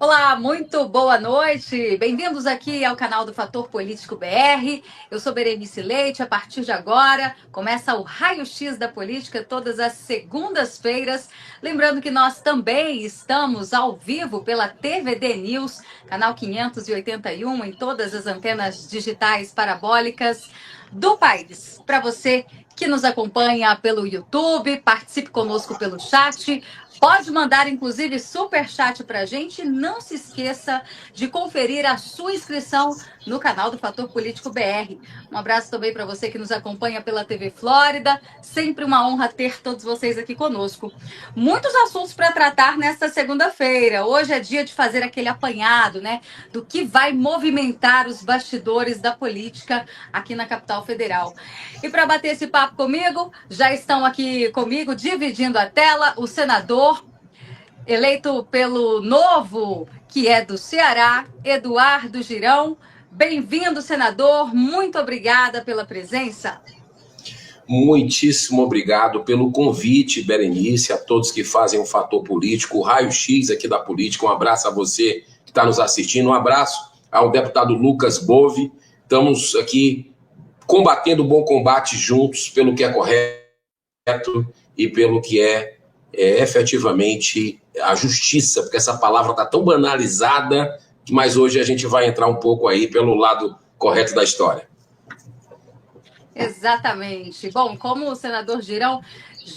Olá, muito boa noite. Bem-vindos aqui ao canal do Fator Político BR. Eu sou Berenice Leite. A partir de agora começa o Raio X da Política todas as segundas-feiras. Lembrando que nós também estamos ao vivo pela TVD News, canal 581, em todas as antenas digitais parabólicas do país. Para você que nos acompanha pelo YouTube, participe conosco pelo chat. Pode mandar, inclusive, super chat para a gente. Não se esqueça de conferir a sua inscrição no canal do Fator Político BR. Um abraço também para você que nos acompanha pela TV Flórida. Sempre uma honra ter todos vocês aqui conosco. Muitos assuntos para tratar nesta segunda-feira. Hoje é dia de fazer aquele apanhado, né? Do que vai movimentar os bastidores da política aqui na capital federal. E para bater esse papo comigo, já estão aqui comigo, dividindo a tela, o senador eleito pelo Novo, que é do Ceará, Eduardo Girão. Bem-vindo, senador. Muito obrigada pela presença. Muitíssimo obrigado pelo convite, Berenice, a todos que fazem o Fator Político, o raio-x aqui da política. Um abraço a você que está nos assistindo, um abraço ao deputado Lucas Bove. Estamos aqui combatendo o bom combate juntos pelo que é correto e pelo que é efetivamente a justiça, porque essa palavra está tão banalizada, mas hoje a gente vai entrar um pouco aí pelo lado correto da história. Exatamente. Bom, como o senador Girão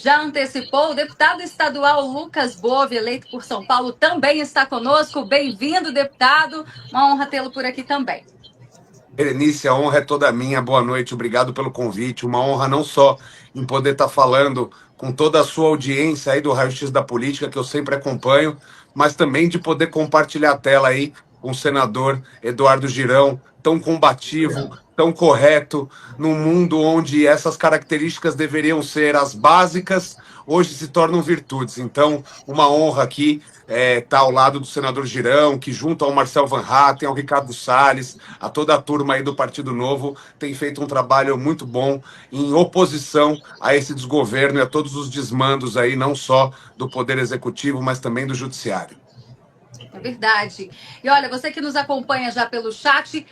já antecipou, o deputado estadual Lucas Bove, eleito por São Paulo, também está conosco. Bem-vindo, deputado. Uma honra tê-lo por aqui também. Berenice, a honra é toda minha. Boa noite, obrigado pelo convite. Uma honra não só em poder estar falando com toda a sua audiência aí do Raio X da Política, que eu sempre acompanho, mas também de poder compartilhar a tela aí com o senador Eduardo Girão, tão combativo, tão correto, num mundo onde essas características deveriam ser as básicas, hoje se tornam virtudes. Então, uma honra aqui estar ao lado do senador Girão, que junto ao Marcel Van Hatten, ao Ricardo Salles, a toda a turma aí do Partido Novo, tem feito um trabalho muito bom em oposição a esse desgoverno e a todos os desmandos aí, não só do Poder Executivo, mas também do Judiciário. É verdade. E olha, você que nos acompanha já pelo chat,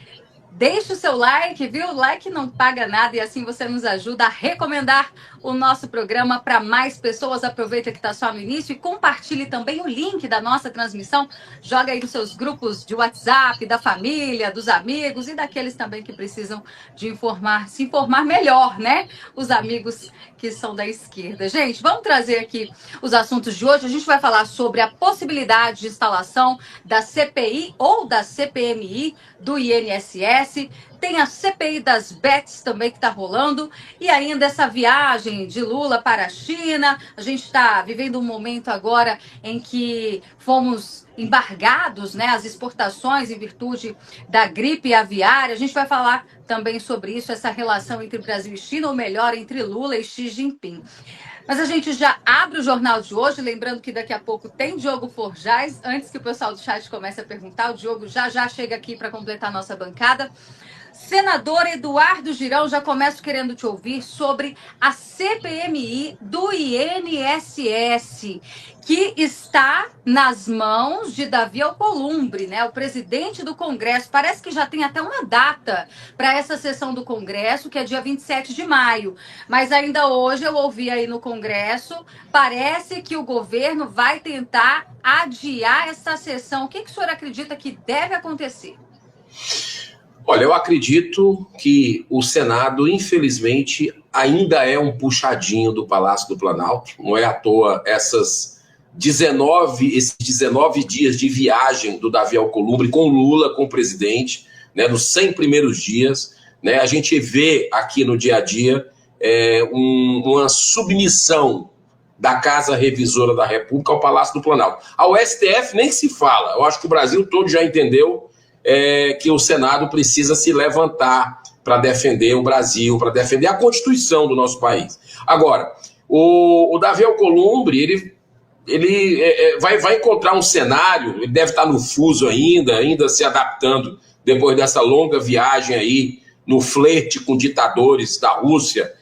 deixe o seu like, viu? O like não paga nada e assim você nos ajuda a recomendar o nosso programa para mais pessoas. Aproveita que está só no início e compartilhe também o link da nossa transmissão. Joga aí nos seus grupos de WhatsApp, da família, dos amigos e daqueles também que precisam de se informar melhor, né? Os amigos que são da esquerda. Gente, vamos trazer aqui os assuntos de hoje. A gente vai falar sobre a possibilidade de instalação da CPI ou da CPMI do INSS. Tem a CPI das bets também que está rolando. E ainda essa viagem de Lula para a China. A gente está vivendo um momento agora em que fomos embargados, né, as exportações em virtude da gripe aviária. A gente vai falar também sobre isso, essa relação entre Brasil e China, ou melhor, entre Lula e Xi Jinping. Mas a gente já abre o jornal de hoje, lembrando que daqui a pouco tem Diogo Forjaz. Antes que o pessoal do chat comece a perguntar, o Diogo já chega aqui para completar a nossa bancada. Senador Eduardo Girão, já começo querendo te ouvir sobre a CPMI do INSS, que está nas mãos de Davi Alcolumbre, né? O presidente do Congresso. Parece que já tem até uma data para essa sessão do Congresso, que é dia 27 de maio. Mas ainda hoje eu ouvi aí no Congresso, parece que o governo vai tentar adiar essa sessão. O que o senhor acredita que deve acontecer? Olha, eu acredito que o Senado, infelizmente, ainda é um puxadinho do Palácio do Planalto. Não é à toa esses 19 dias de viagem do Davi Alcolumbre com Lula, com o presidente, né, nos 100 primeiros dias. Né, a gente vê aqui no dia a dia uma submissão da Casa Revisora da República ao Palácio do Planalto. Ao STF nem se fala. Eu acho que o Brasil todo já entendeu que o Senado precisa se levantar para defender o Brasil, para defender a Constituição do nosso país. Agora, o Davi Alcolumbre, ele vai encontrar um cenário, ele deve estar no fuso ainda se adaptando depois dessa longa viagem aí, no flerte com ditadores da Rússia,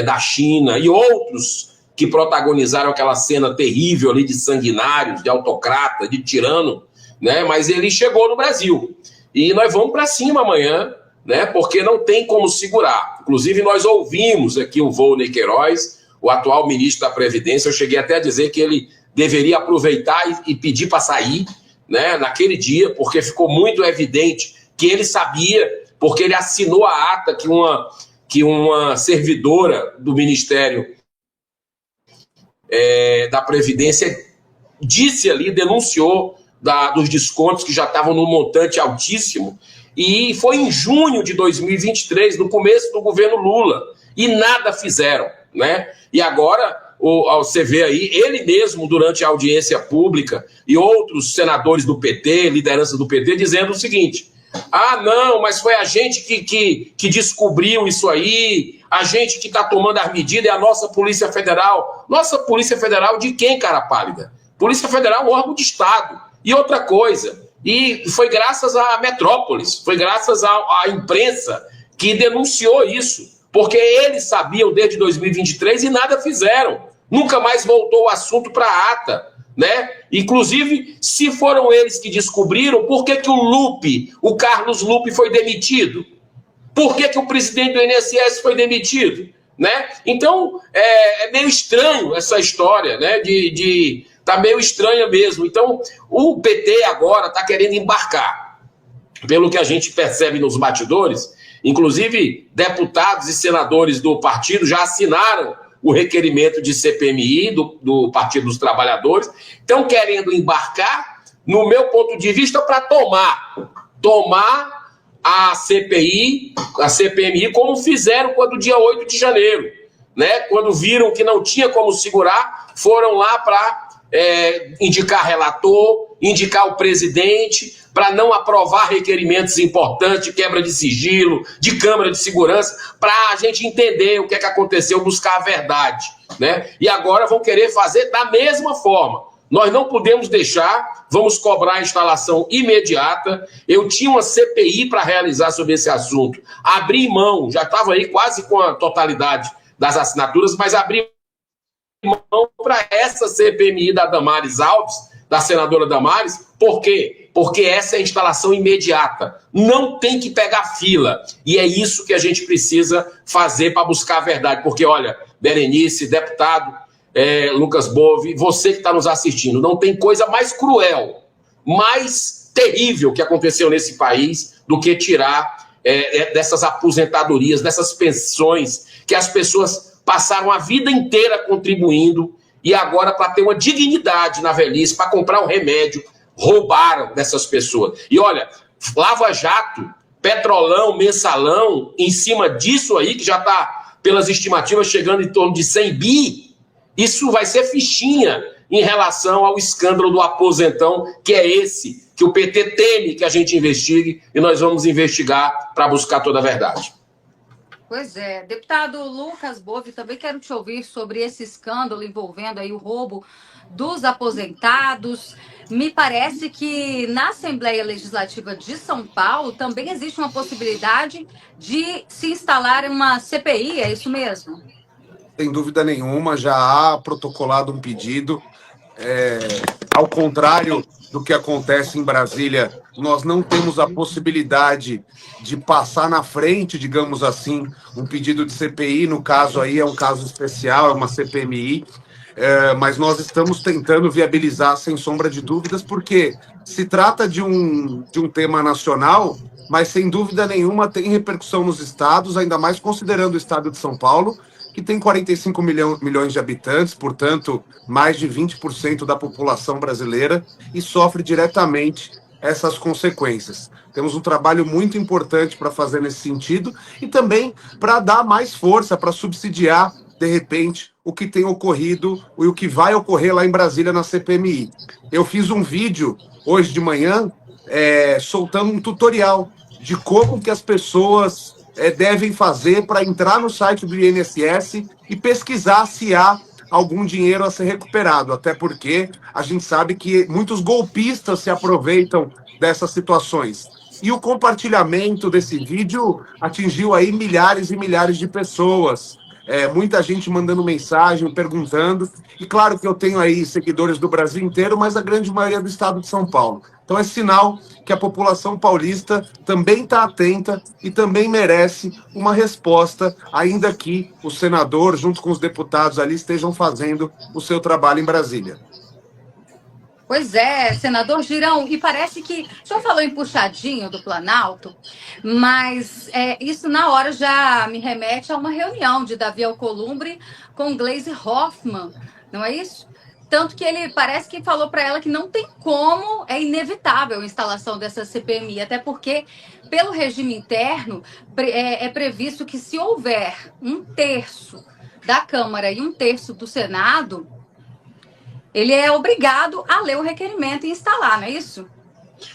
da China e outros que protagonizaram aquela cena terrível ali de sanguinários, de autocrata, de tirano, né? Mas ele chegou no Brasil. E nós vamos para cima amanhã, né? Porque não tem como segurar. Inclusive, nós ouvimos aqui o Volney Queiroz, o atual ministro da Previdência. Eu cheguei até a dizer que ele deveria aproveitar e pedir para sair, né, naquele dia, porque ficou muito evidente que ele sabia, porque ele assinou a ata que uma servidora do Ministério da Previdência disse ali, denunciou dos descontos que já estavam num montante altíssimo, e foi em junho de 2023, no começo do governo Lula, e nada fizeram, né? E agora você vê aí, ele mesmo, durante a audiência pública, e outros senadores do PT, liderança do PT, dizendo o seguinte: ah, não, mas foi a gente que descobriu isso aí, a gente que está tomando as medidas, é a nossa Polícia Federal. Nossa Polícia Federal de quem, cara pálida? Polícia Federal é um órgão de Estado. E outra coisa, e foi graças à Metrópolis, foi graças à imprensa que denunciou isso, porque eles sabiam desde 2023 e nada fizeram. Nunca mais voltou o assunto para a ata, né? Inclusive, se foram eles que descobriram, por que o Carlos Lupe foi demitido? Por que o presidente do INSS foi demitido? Né? Então, é meio estranho essa história, né? Tá meio estranha mesmo. Então, o PT agora está querendo embarcar. Pelo que a gente percebe nos bastidores, inclusive deputados e senadores do partido já assinaram o requerimento de CPMI do Partido dos Trabalhadores, estão querendo embarcar, no meu ponto de vista, para tomar a CPMI, como fizeram quando dia 8 de janeiro, né? Quando viram que não tinha como segurar, foram lá para indicar relator, indicar o presidente, para não aprovar requerimentos importantes de quebra de sigilo, de Câmara de Segurança, para a gente entender o que aconteceu, buscar a verdade, né? E agora vão querer fazer da mesma forma. Nós não podemos deixar, vamos cobrar a instalação imediata. Eu tinha uma CPI para realizar sobre esse assunto. Abri mão, já estava aí quase com a totalidade das assinaturas, mas abri mão para essa CPMI da Damares Alves, da senadora Damares. Por quê? Porque essa é a instalação imediata. Não tem que pegar fila. E é isso que a gente precisa fazer para buscar a verdade. Porque, olha, Berenice, deputado Lucas Bove, você que está nos assistindo, não tem coisa mais cruel, mais terrível que aconteceu nesse país do que tirar dessas aposentadorias, dessas pensões que as pessoas passaram a vida inteira contribuindo e agora, para ter uma dignidade na velhice, para comprar um remédio, roubaram dessas pessoas. E olha, Lava Jato, Petrolão, Mensalão, em cima disso aí, que já está, pelas estimativas, chegando em torno de 100 bi, isso vai ser fichinha em relação ao escândalo do aposentão, que é esse, que o PT teme que a gente investigue, e nós vamos investigar para buscar toda a verdade. Pois é. Deputado Lucas Bove, também quero te ouvir sobre esse escândalo envolvendo aí o roubo dos aposentados. Me parece que na Assembleia Legislativa de São Paulo também existe uma possibilidade de se instalar uma CPI, é isso mesmo? Sem dúvida nenhuma, já há protocolado um pedido. Ao contrário do que acontece em Brasília, nós não temos a possibilidade de passar na frente, digamos assim, um pedido de CPI. No caso aí é um caso especial, é uma CPMI, mas nós estamos tentando viabilizar, sem sombra de dúvidas, porque se trata de um tema nacional, mas sem dúvida nenhuma tem repercussão nos estados, ainda mais considerando o estado de São Paulo, que tem 45 milhões de habitantes, portanto, mais de 20% da população brasileira, e sofre diretamente essas consequências. Temos um trabalho muito importante para fazer nesse sentido e também para dar mais força, para subsidiar, de repente, o que tem ocorrido e o que vai ocorrer lá em Brasília na CPMI. Eu fiz um vídeo hoje de manhã soltando um tutorial de como que as pessoas devem fazer para entrar no site do INSS e pesquisar se há algum dinheiro a ser recuperado, até porque a gente sabe que muitos golpistas se aproveitam dessas situações. E o compartilhamento desse vídeo atingiu aí milhares e milhares de pessoas, muita gente mandando mensagem, perguntando, e claro que eu tenho aí seguidores do Brasil inteiro, mas a grande maioria do estado de São Paulo. Então é sinal que a população paulista também está atenta e também merece uma resposta, ainda que o senador, junto com os deputados ali, estejam fazendo o seu trabalho em Brasília. Pois é, senador Girão, e parece que o senhor falou em puxadinho do Planalto, mas isso na hora já me remete a uma reunião de Davi Alcolumbre com Gleisi Hoffmann, não é isso? Tanto que ele parece que falou para ela que não tem como, é inevitável a instalação dessa CPMI, até porque, pelo regime interno, é previsto que se houver 1/3 da Câmara e 1/3 do Senado, ele é obrigado a ler o requerimento e instalar, não é isso?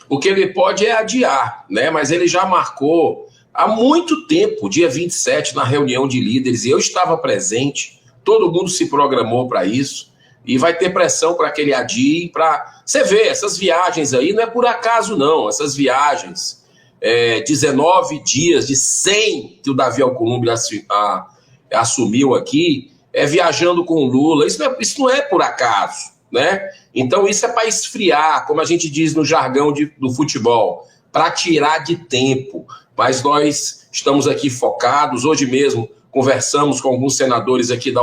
O que ele pode é adiar, né? Mas ele já marcou há muito tempo, dia 27, na reunião de líderes, e eu estava presente, todo mundo se programou para isso, e vai ter pressão para que ele adie, para... Você vê, essas viagens aí não é por acaso não, essas viagens, 19 dias de 100 que o Davi Alcolumbre assumiu aqui, viajando com o Lula, isso não é por acaso, né? Então isso é para esfriar, como a gente diz no jargão do futebol, para tirar de tempo. Mas nós estamos aqui focados, hoje mesmo conversamos com alguns senadores aqui da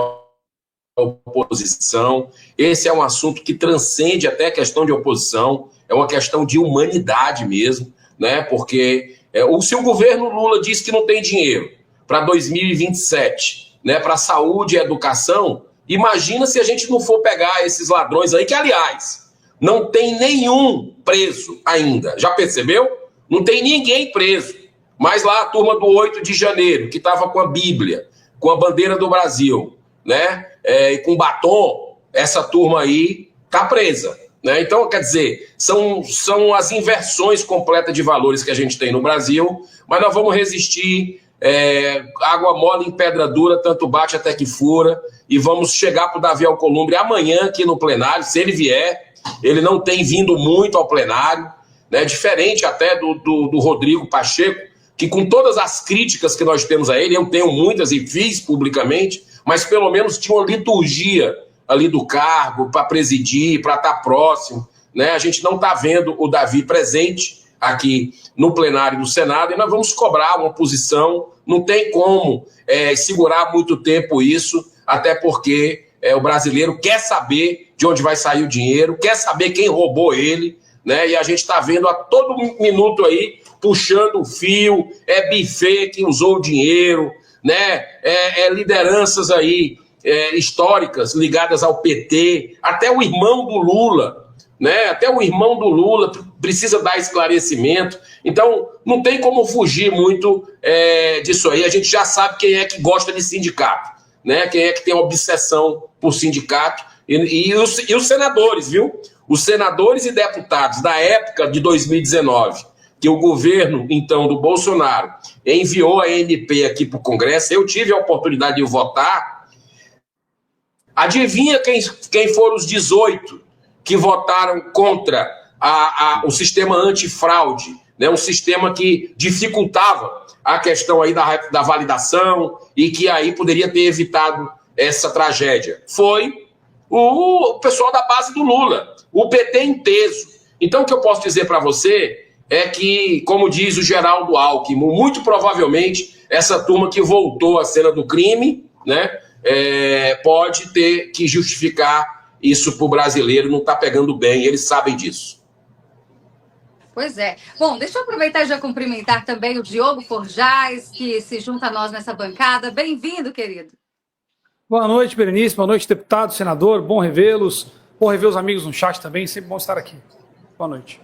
oposição. Esse é um assunto que transcende até a questão de oposição, é uma questão de humanidade mesmo, né? Porque se o governo Lula diz que não tem dinheiro para 2027, né, para saúde e educação, imagina se a gente não for pegar esses ladrões aí, que, aliás, não tem nenhum preso ainda. Já percebeu? Não tem ninguém preso. Mas lá a turma do 8 de janeiro, que estava com a Bíblia, com a bandeira do Brasil, né, e com batom, essa turma aí está presa. Né? Então, quer dizer, são as inversões completas de valores que a gente tem no Brasil, mas nós vamos resistir. Água mole em pedra dura, tanto bate até que fura, e vamos chegar para o Davi Alcolumbre amanhã aqui no plenário, se ele vier. Ele não tem vindo muito ao plenário, né? Diferente até do Rodrigo Pacheco, que com todas as críticas que nós temos a ele, eu tenho muitas e fiz publicamente, mas pelo menos tinha uma liturgia ali do cargo para presidir, para estar próximo, né? A gente não está vendo o Davi presente aqui no plenário do Senado, e nós vamos cobrar uma posição. Não tem como segurar muito tempo isso, até porque o brasileiro quer saber de onde vai sair o dinheiro, quer saber quem roubou ele, né? E a gente está vendo a todo minuto aí, puxando o fio, buffet que usou o dinheiro, né? Lideranças aí históricas ligadas ao PT, até o irmão do Lula, né? Até o irmão do Lula precisa dar esclarecimento. Então, não tem como fugir muito disso aí. A gente já sabe quem é que gosta de sindicato, né? Quem é que tem obsessão por sindicato. E os senadores, viu? Os senadores e deputados da época de 2019, que o governo, então, do Bolsonaro, enviou a ANP aqui para o Congresso, eu tive a oportunidade de votar. Adivinha quem foram os 18 que votaram contra o sistema antifraude, né? Um sistema que dificultava a questão aí da validação e que aí poderia ter evitado essa tragédia? Foi o pessoal da base do Lula, o PT em peso. Então, o que eu posso dizer para você é que, como diz o Geraldo Alckmin, muito provavelmente essa turma que voltou à cena do crime, né, pode ter que justificar isso para o brasileiro, não está pegando bem, eles sabem disso. Pois é. Bom, deixa eu aproveitar e já cumprimentar também o Diogo Forjaz, que se junta a nós nessa bancada. Bem-vindo, querido. Boa noite, Berenice. Boa noite, deputado, senador. Bom revê-los. Bom rever os amigos no chat também. Sempre bom estar aqui. Boa noite.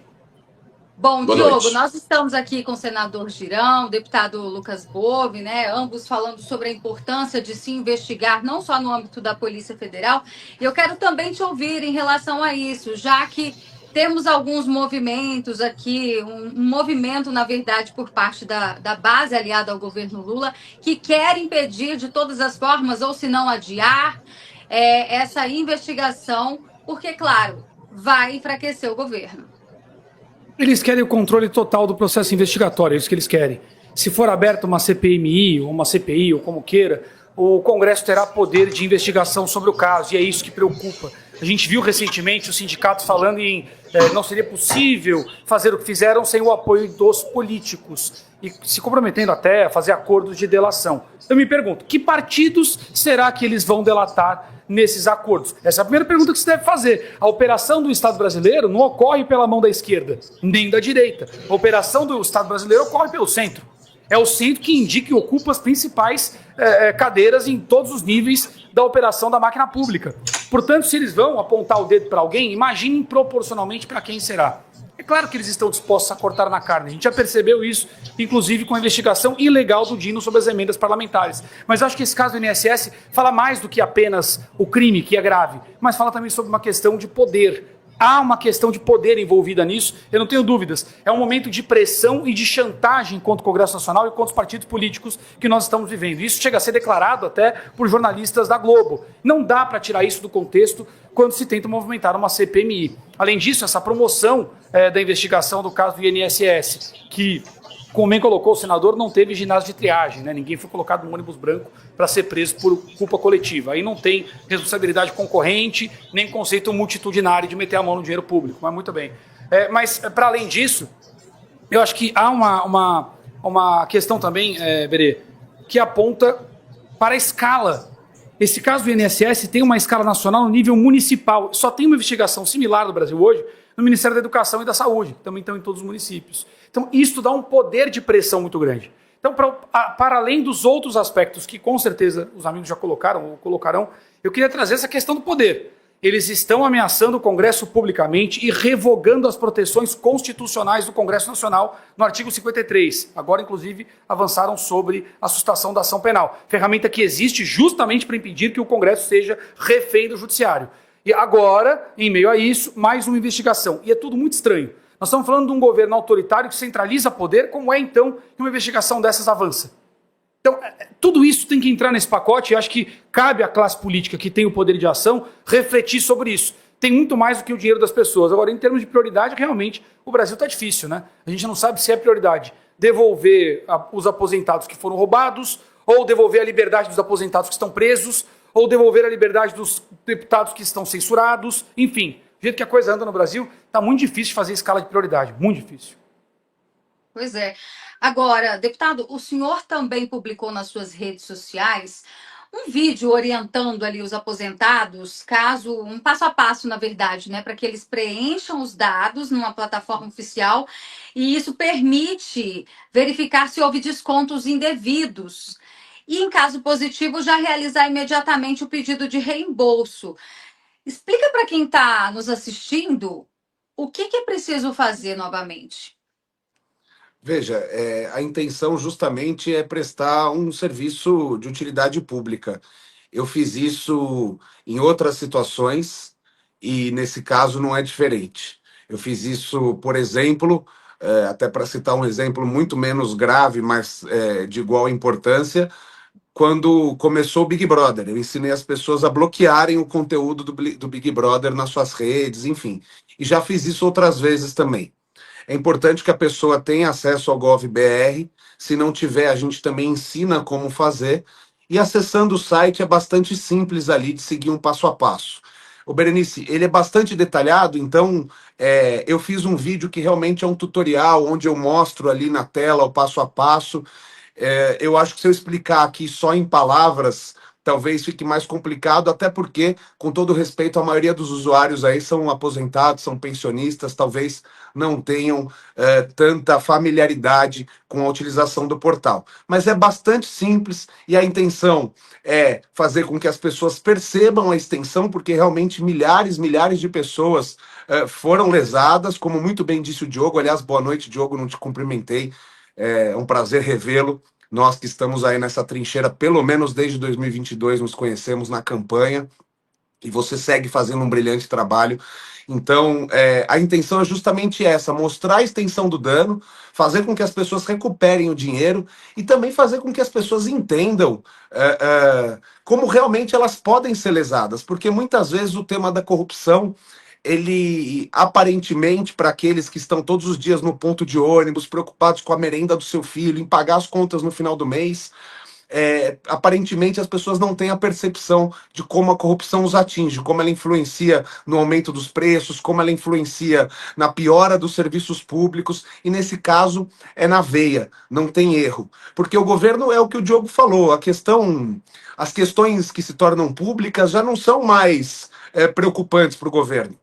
Bom, boa Diogo, noite. Nós estamos aqui com o senador Girão, o deputado Lucas Bove, né? Ambos falando sobre a importância de se investigar, não só no âmbito da Polícia Federal. E eu quero também te ouvir em relação a isso, já que temos alguns movimentos aqui, um movimento, na verdade, por parte da base aliada ao governo Lula, que quer impedir de todas as formas, ou se não adiar, essa investigação, porque, claro, vai enfraquecer o governo. Eles querem o controle total do processo investigatório, é isso que eles querem. Se for aberta uma CPMI, ou uma CPI, ou como queira, o Congresso terá poder de investigação sobre o caso, e é isso que preocupa. A gente viu recentemente o sindicato falando em não seria possível fazer o que fizeram sem o apoio dos políticos e se comprometendo até a fazer acordos de delação. Eu me pergunto, que partidos será que eles vão delatar nesses acordos? Essa é a primeira pergunta que se deve fazer. A operação do Estado brasileiro não ocorre pela mão da esquerda, nem da direita. A operação do Estado brasileiro ocorre pelo centro. É o centro que indica e ocupa as principais cadeiras em todos os níveis da operação da máquina pública. Portanto, se eles vão apontar o dedo para alguém, imaginem proporcionalmente para quem será. É claro que eles estão dispostos a cortar na carne. A gente já percebeu isso, inclusive com a investigação ilegal do Dino sobre as emendas parlamentares. Mas eu acho que esse caso do INSS fala mais do que apenas o crime, que é grave, mas fala também sobre uma questão de poder. Há uma questão de poder envolvida nisso, eu não tenho dúvidas. É um momento de pressão e de chantagem contra o Congresso Nacional e contra os partidos políticos que nós estamos vivendo. Isso chega a ser declarado até por jornalistas da Globo. Não dá para tirar isso do contexto quando se tenta movimentar uma CPMI. Além disso, essa promoção da investigação do caso do INSS, que, como bem colocou o senador, não teve ginásio de triagem, né? Ninguém foi colocado num ônibus branco para ser preso por culpa coletiva. Aí não tem responsabilidade concorrente, nem conceito multitudinário de meter a mão no dinheiro público, mas muito bem. Mas, para além disso, eu acho que há uma questão também, Berê, que aponta para a escala. Esse caso do INSS tem uma escala nacional no nível municipal. Só tem uma investigação similar no Brasil hoje no Ministério da Educação e da Saúde, que também estão em todos os municípios. Então, isso dá um poder de pressão muito grande. Então, para além dos outros aspectos que, com certeza, os amigos já colocaram ou colocarão, eu queria trazer essa questão do poder. Eles estão ameaçando o Congresso publicamente e revogando as proteções constitucionais do Congresso Nacional no artigo 53. Agora, inclusive, avançaram sobre a sustação da ação penal. Ferramenta que existe justamente para impedir que o Congresso seja refém do Judiciário. E agora, em meio a isso, mais uma investigação. E é tudo muito estranho. Nós estamos falando de um governo autoritário que centraliza poder, como é então que uma investigação dessas avança? Então, tudo isso tem que entrar nesse pacote e acho que cabe à classe política que tem o poder de ação refletir sobre isso. Tem muito mais do que o dinheiro das pessoas. Agora, em termos de prioridade, realmente, o Brasil está difícil, né? A gente não sabe se é prioridade devolver os aposentados que foram roubados, ou devolver a liberdade dos aposentados que estão presos, ou devolver a liberdade dos deputados que estão censurados, enfim. Do jeito que a coisa anda no Brasil, está muito difícil de fazer escala de prioridade, muito difícil. Pois é. Agora, deputado, o senhor também publicou nas suas redes sociais um vídeo orientando ali os aposentados, um passo a passo, na verdade, né, para que eles preencham os dados numa plataforma oficial e isso permite verificar se houve descontos indevidos. E, em caso positivo, já realizar imediatamente o pedido de reembolso. Explica para quem está nos assistindo o que é preciso fazer novamente. Veja, a intenção justamente é prestar um serviço de utilidade pública. Eu fiz isso em outras situações e nesse caso não é diferente. Eu fiz isso, por exemplo, até para citar um exemplo muito menos grave, mas de igual importância, quando começou o Big Brother. Eu ensinei as pessoas a bloquearem o conteúdo do Big Brother nas suas redes, enfim. E já fiz isso outras vezes também. É importante que a pessoa tenha acesso ao GovBR. Se não tiver, a gente também ensina como fazer. E acessando o site é bastante simples ali de seguir um passo a passo. O Berenice, ele é bastante detalhado, então eu fiz um vídeo que realmente é um tutorial, onde eu mostro ali na tela o passo a passo. Eu acho que se eu explicar aqui só em palavras, talvez fique mais complicado, até porque, com todo respeito, a maioria dos usuários aí são aposentados, são pensionistas, talvez não tenham tanta familiaridade com a utilização do portal. Mas é bastante simples e a intenção é fazer com que as pessoas percebam a extensão, porque realmente milhares de pessoas foram lesadas, como muito bem disse o Diogo. Aliás, boa noite, Diogo, não te cumprimentei. É um prazer revê-lo. Nós que estamos aí nessa trincheira, pelo menos desde 2022, nos conhecemos na campanha, e você segue fazendo um brilhante trabalho. Então, a intenção é justamente essa, mostrar a extensão do dano, fazer com que as pessoas recuperem o dinheiro e também fazer com que as pessoas entendam como realmente elas podem ser lesadas, porque muitas vezes o tema da corrupção, ele aparentemente, para aqueles que estão todos os dias no ponto de ônibus, preocupados com a merenda do seu filho, em pagar as contas no final do mês, aparentemente as pessoas não têm a percepção de como a corrupção os atinge, como ela influencia no aumento dos preços, como ela influencia na piora dos serviços públicos, e nesse caso é na veia, não tem erro. Porque o governo é o que o Diogo falou, as questões que se tornam públicas já não são mais preocupantes para o governo.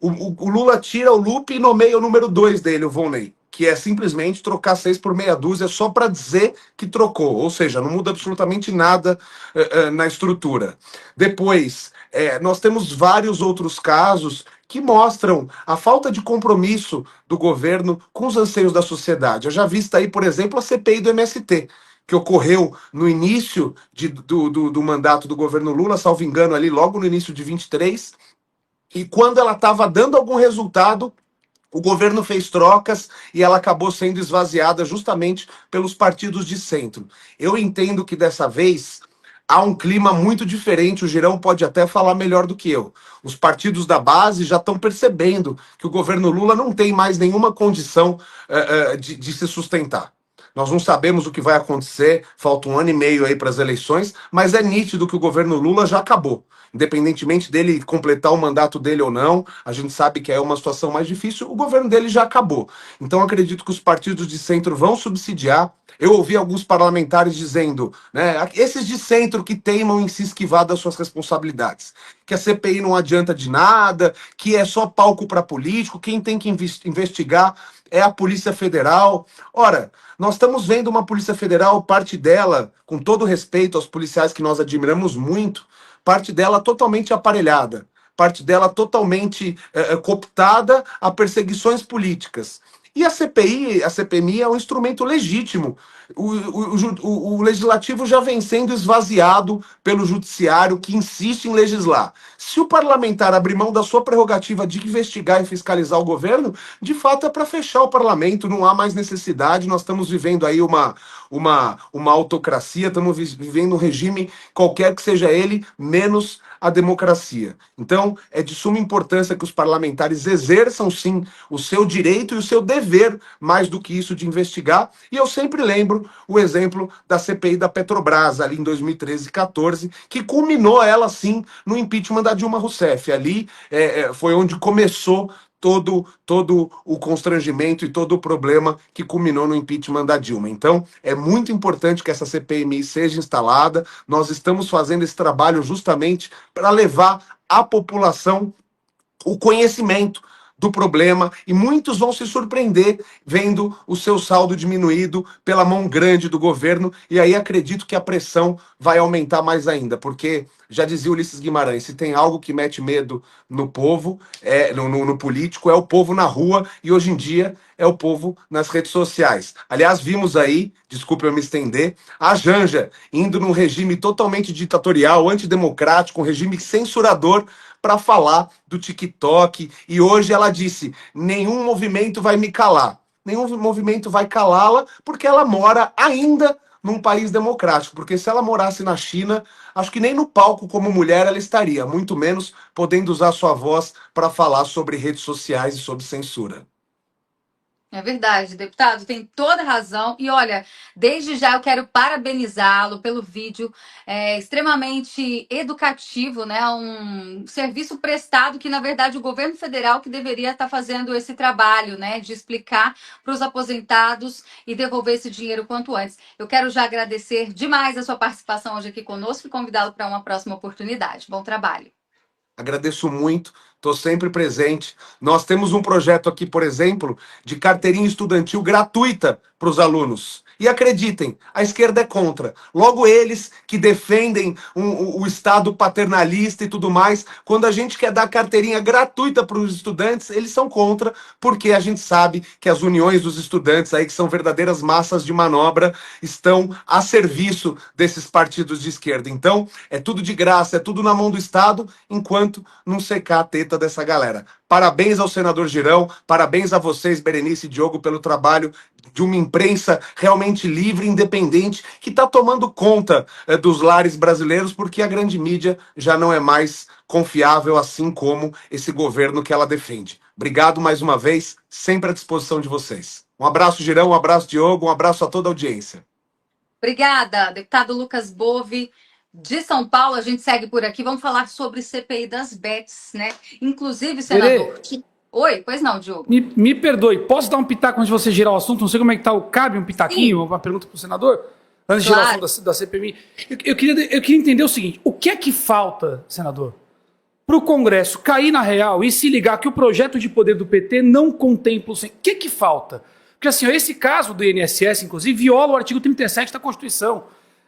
O Lula tira o Lupe e nomeia o número 2 dele, o Volney, que é simplesmente trocar 6 por meia dúzia só para dizer que trocou, ou seja, não muda absolutamente nada na estrutura. Depois, nós temos vários outros casos que mostram a falta de compromisso do governo com os anseios da sociedade. Eu já vi aí, por exemplo, a CPI do MST, que ocorreu no início do mandato do governo Lula, salvo engano, ali logo no início de 23, e quando ela estava dando algum resultado, o governo fez trocas e ela acabou sendo esvaziada justamente pelos partidos de centro. Eu entendo que dessa vez há um clima muito diferente, o Girão pode até falar melhor do que eu. Os partidos da base já estão percebendo que o governo Lula não tem mais nenhuma condição de se sustentar. Nós não sabemos o que vai acontecer, falta 1 ano e meio aí para as eleições, mas é nítido que o governo Lula já acabou. Independentemente dele completar o mandato dele ou não, a gente sabe que é uma situação mais difícil, o governo dele já acabou. Então acredito que os partidos de centro vão subsidiar. Eu ouvi alguns parlamentares dizendo, né, esses de centro que teimam em se esquivar das suas responsabilidades, que a CPI não adianta de nada, que é só palco para político, quem tem que investigar é a Polícia Federal. Ora, nós estamos vendo uma Polícia Federal, parte dela, com todo respeito aos policiais que nós admiramos muito, parte dela totalmente aparelhada, parte dela totalmente cooptada a perseguições políticas. E a CPI, a CPMI é um instrumento legítimo. O legislativo já vem sendo esvaziado pelo judiciário que insiste em legislar. Se o parlamentar abrir mão da sua prerrogativa de investigar e fiscalizar o governo, de fato é para fechar o parlamento, não há mais necessidade. Nós estamos vivendo aí uma autocracia, estamos vivendo um regime, qualquer que seja ele, menos a democracia. Então, é de suma importância que os parlamentares exerçam, sim, o seu direito e o seu dever, mais do que isso de investigar. E eu sempre lembro o exemplo da CPI da Petrobras, ali em 2013 e 14, que culminou ela, sim, no impeachment da Dilma Rousseff. Ali foi onde começou todo o constrangimento e todo o problema que culminou no impeachment da Dilma. Então, é muito importante que essa CPMI seja instalada. Nós estamos fazendo esse trabalho justamente para levar à população o conhecimento do problema, e muitos vão se surpreender vendo o seu saldo diminuído pela mão grande do governo, e aí acredito que a pressão vai aumentar mais ainda, porque já dizia Ulisses Guimarães, se tem algo que mete medo no povo, no político, é o povo na rua, e hoje em dia é o povo nas redes sociais. Aliás, vimos aí, desculpe eu me estender, a Janja indo num regime totalmente ditatorial, antidemocrático, um regime censurador, para falar do TikTok. E hoje ela disse, nenhum movimento vai me calar. Nenhum movimento vai calá-la, porque ela mora ainda num país democrático. Porque se ela morasse na China, acho que nem no palco como mulher ela estaria, muito menos podendo usar sua voz para falar sobre redes sociais e sobre censura. É verdade, deputado, tem toda razão. E olha, desde já eu quero parabenizá-lo pelo vídeo extremamente educativo, né? Um serviço prestado que, na verdade, o governo federal que deveria estar fazendo esse trabalho, né? De explicar para os aposentados e devolver esse dinheiro quanto antes. Eu quero já agradecer demais a sua participação hoje aqui conosco e convidá-lo para uma próxima oportunidade. Bom trabalho. Agradeço muito, estou sempre presente. Nós temos um projeto aqui, por exemplo, de carteirinha estudantil gratuita para os alunos. E acreditem, a esquerda é contra. Logo eles que defendem o Estado paternalista e tudo mais, quando a gente quer dar carteirinha gratuita para os estudantes, eles são contra, porque a gente sabe que as uniões dos estudantes aí, que são verdadeiras massas de manobra, estão a serviço desses partidos de esquerda. Então, é tudo de graça, é tudo na mão do Estado, enquanto não secar a teta dessa galera. Parabéns ao senador Girão, parabéns a vocês, Berenice e Diogo, pelo trabalho de uma imprensa realmente livre, independente, que está tomando conta dos lares brasileiros, porque a grande mídia já não é mais confiável, assim como esse governo que ela defende. Obrigado mais uma vez, sempre à disposição de vocês. Um abraço, Girão, um abraço, Diogo, um abraço a toda a audiência. Obrigada, deputado Lucas Bove, de São Paulo. A gente segue por aqui. Vamos falar sobre CPI das bets, né? Inclusive, senador. Oi, pois não, Diogo. Me perdoe, posso dar um pitaco antes de você girar o assunto? Não sei como é que tá. Cabe um pitaquinho, uma pergunta para o senador? Antes de girar o assunto da CPMI. Eu queria entender o seguinte: o que é que falta, senador, para o Congresso cair na real e se ligar que o projeto de poder do PT não contempla o... O que é que falta? Porque assim, esse caso do INSS, inclusive, viola o artigo 37 da Constituição.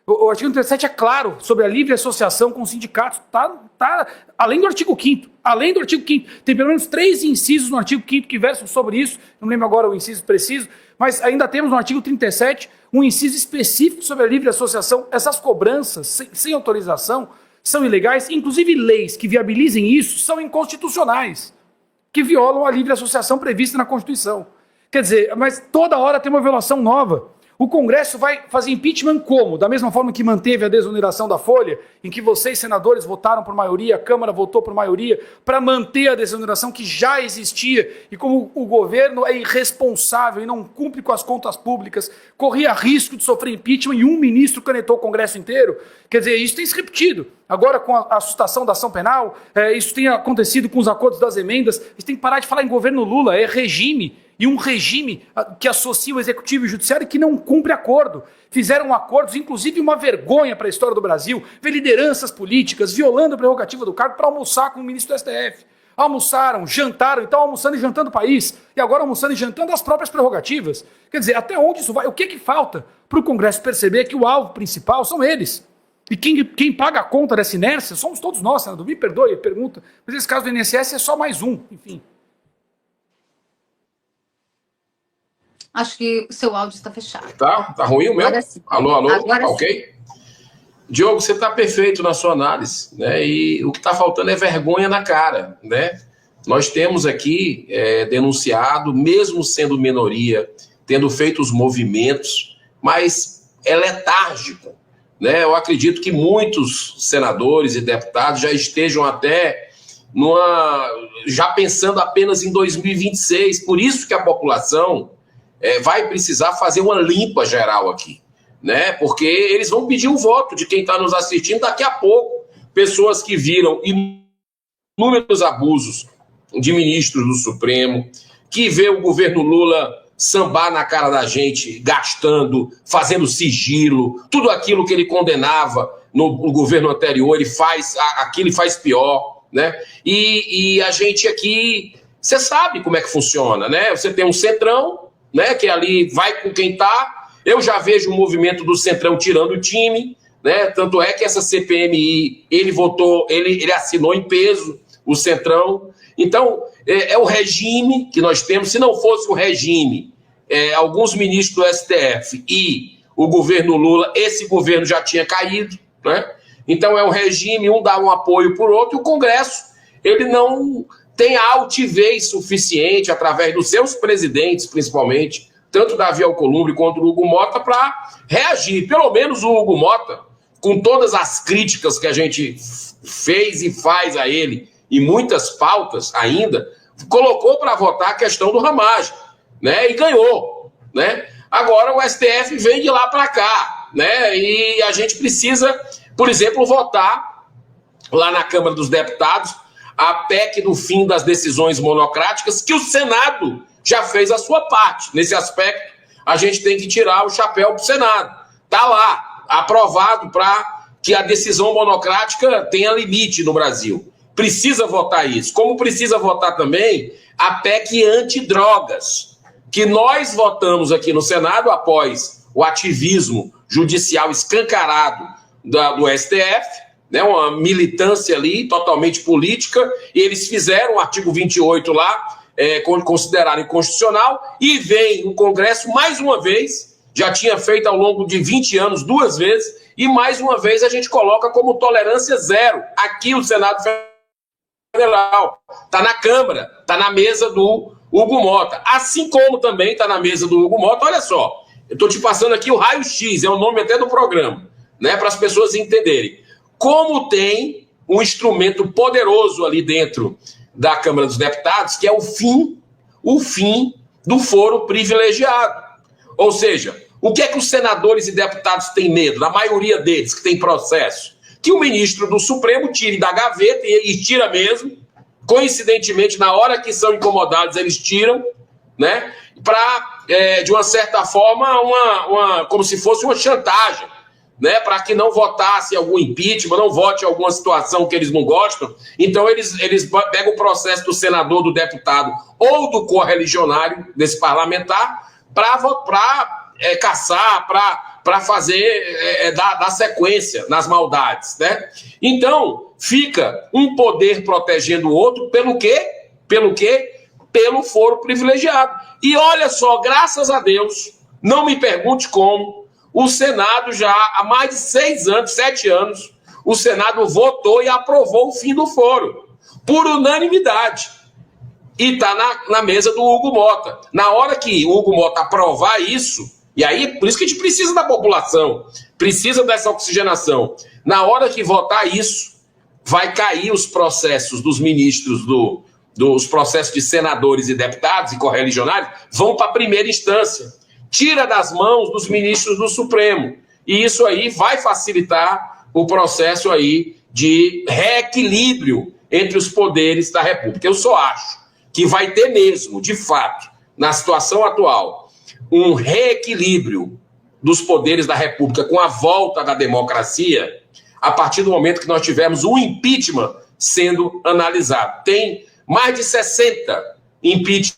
O artigo 37 é claro sobre a livre associação com sindicatos. Tá além do artigo 5º. Além do artigo 5º. Tem pelo menos 3 incisos no artigo 5º que versam sobre isso. Não lembro agora o inciso preciso. Mas ainda temos no artigo 37 um inciso específico sobre a livre associação. Essas cobranças sem autorização são ilegais. Inclusive leis que viabilizem isso são inconstitucionais, que violam a livre associação prevista na Constituição. Quer dizer, mas toda hora tem uma violação nova. O Congresso vai fazer impeachment como? Da mesma forma que manteve a desoneração da Folha, em que vocês, senadores, votaram por maioria, a Câmara votou por maioria, para manter a desoneração que já existia, e como o governo é irresponsável e não cumpre com as contas públicas, corria risco de sofrer impeachment e um ministro canetou o Congresso inteiro. Quer dizer, isso tem se repetido. Agora, com a sustação da ação penal, isso tem acontecido com os acordos das emendas. A gente tem que parar de falar em governo Lula, é regime. E um regime que associa o executivo e o judiciário e que não cumpre acordo. Fizeram acordos, inclusive uma vergonha para a história do Brasil, ver lideranças políticas violando a prerrogativa do cargo para almoçar com o ministro do STF. Almoçaram, jantaram, então almoçando e jantando o país, e agora almoçando e jantando as próprias prerrogativas. Quer dizer, até onde isso vai? O que falta para o Congresso perceber que o alvo principal são eles? E quem paga a conta dessa inércia somos todos nós, senador. Me perdoe a pergunta, mas esse caso do INSS é só mais um, enfim. Acho que o seu áudio está fechado. Tá ruim o meu? Agora sim. Alô? Agora ok? Sim. Diogo, você está perfeito na sua análise, né? E o que está faltando é vergonha na cara, né? Nós temos aqui denunciado, mesmo sendo minoria, tendo feito os movimentos, mas é letárgico, né? Eu acredito que muitos senadores e deputados já estejam até já pensando apenas em 2026. Por isso que a população vai precisar fazer uma limpa geral aqui, né? Porque eles vão pedir o voto de quem está nos assistindo daqui a pouco. Pessoas que viram inúmeros abusos de ministros do Supremo, que vê o governo Lula sambar na cara da gente, gastando, fazendo sigilo, tudo aquilo que ele condenava no governo anterior, aquilo ele faz pior, né? E a gente aqui, você sabe como é que funciona, né? Você tem um centrão, né, que ali vai com quem tá. Eu já vejo o movimento do Centrão tirando o time, né? Tanto é que essa CPMI, ele assinou em peso o Centrão. Então, é o regime que nós temos. Se não fosse o regime, alguns ministros do STF e o governo Lula, esse governo já tinha caído, né? Então, é o regime, um dá um apoio por outro, e o Congresso, ele não tem a altivez suficiente, através dos seus presidentes, principalmente, tanto Davi Alcolumbre quanto o Hugo Mota, para reagir. Pelo menos o Hugo Mota, com todas as críticas que a gente fez e faz a ele, e muitas pautas ainda, colocou para votar a questão do Ramagem, né? E ganhou, né? Agora o STF vem de lá para cá, né? E a gente precisa, por exemplo, votar lá na Câmara dos Deputados a PEC do fim das decisões monocráticas, que o Senado já fez a sua parte. Nesse aspecto, a gente tem que tirar o chapéu para o Senado. Está lá, aprovado para que a decisão monocrática tenha limite no Brasil. Precisa votar isso. Como precisa votar também a PEC antidrogas, que nós votamos aqui no Senado após o ativismo judicial escancarado do STF, né, uma militância ali totalmente política, e eles fizeram o artigo 28 lá, consideraram inconstitucional, e vem o Congresso mais uma vez, já tinha feito ao longo de 20 anos 2 vezes, e mais uma vez a gente coloca como tolerância zero. Aqui o Senado Federal, está na Câmara, está na mesa do Hugo Mota, assim como também está na mesa do Hugo Mota. Olha só, eu estou te passando aqui o raio-x, é o nome até do programa, né, para as pessoas entenderem. Como tem um instrumento poderoso ali dentro da Câmara dos Deputados, que é o fim do foro privilegiado. Ou seja, O que é que os senadores e deputados têm medo? Na maioria deles, que tem processo. Que o ministro do Supremo tire da gaveta, e tira mesmo. Coincidentemente, na hora que são incomodados, eles tiram, né? Para, de uma certa forma, como se fosse uma chantagem, né? Para que não votasse algum impeachment, não vote alguma situação que eles não gostam. Então, eles pegam o processo do senador, do deputado ou do correligionário desse parlamentar para caçar, para fazer, dar sequência nas maldades, né? Então, fica um poder protegendo o outro pelo quê? Pelo foro privilegiado. E olha só, graças a Deus, não me pergunte como, o Senado já há mais de 7 anos, o Senado votou e aprovou o fim do foro, por unanimidade. E está na mesa do Hugo Mota. Na hora que o Hugo Mota aprovar isso, e aí, por isso que a gente precisa da população, precisa dessa oxigenação. Na hora que votar isso, vai cair os processos dos ministros, dos processos de senadores e deputados e correligionários, vão para a primeira instância. Tira das mãos dos ministros do Supremo. E isso aí vai facilitar o processo aí de reequilíbrio entre os poderes da República. Eu só acho que vai ter mesmo, de fato, na situação atual, um reequilíbrio dos poderes da República com a volta da democracia a partir do momento que nós tivermos um impeachment sendo analisado. Tem mais de 60 impeachments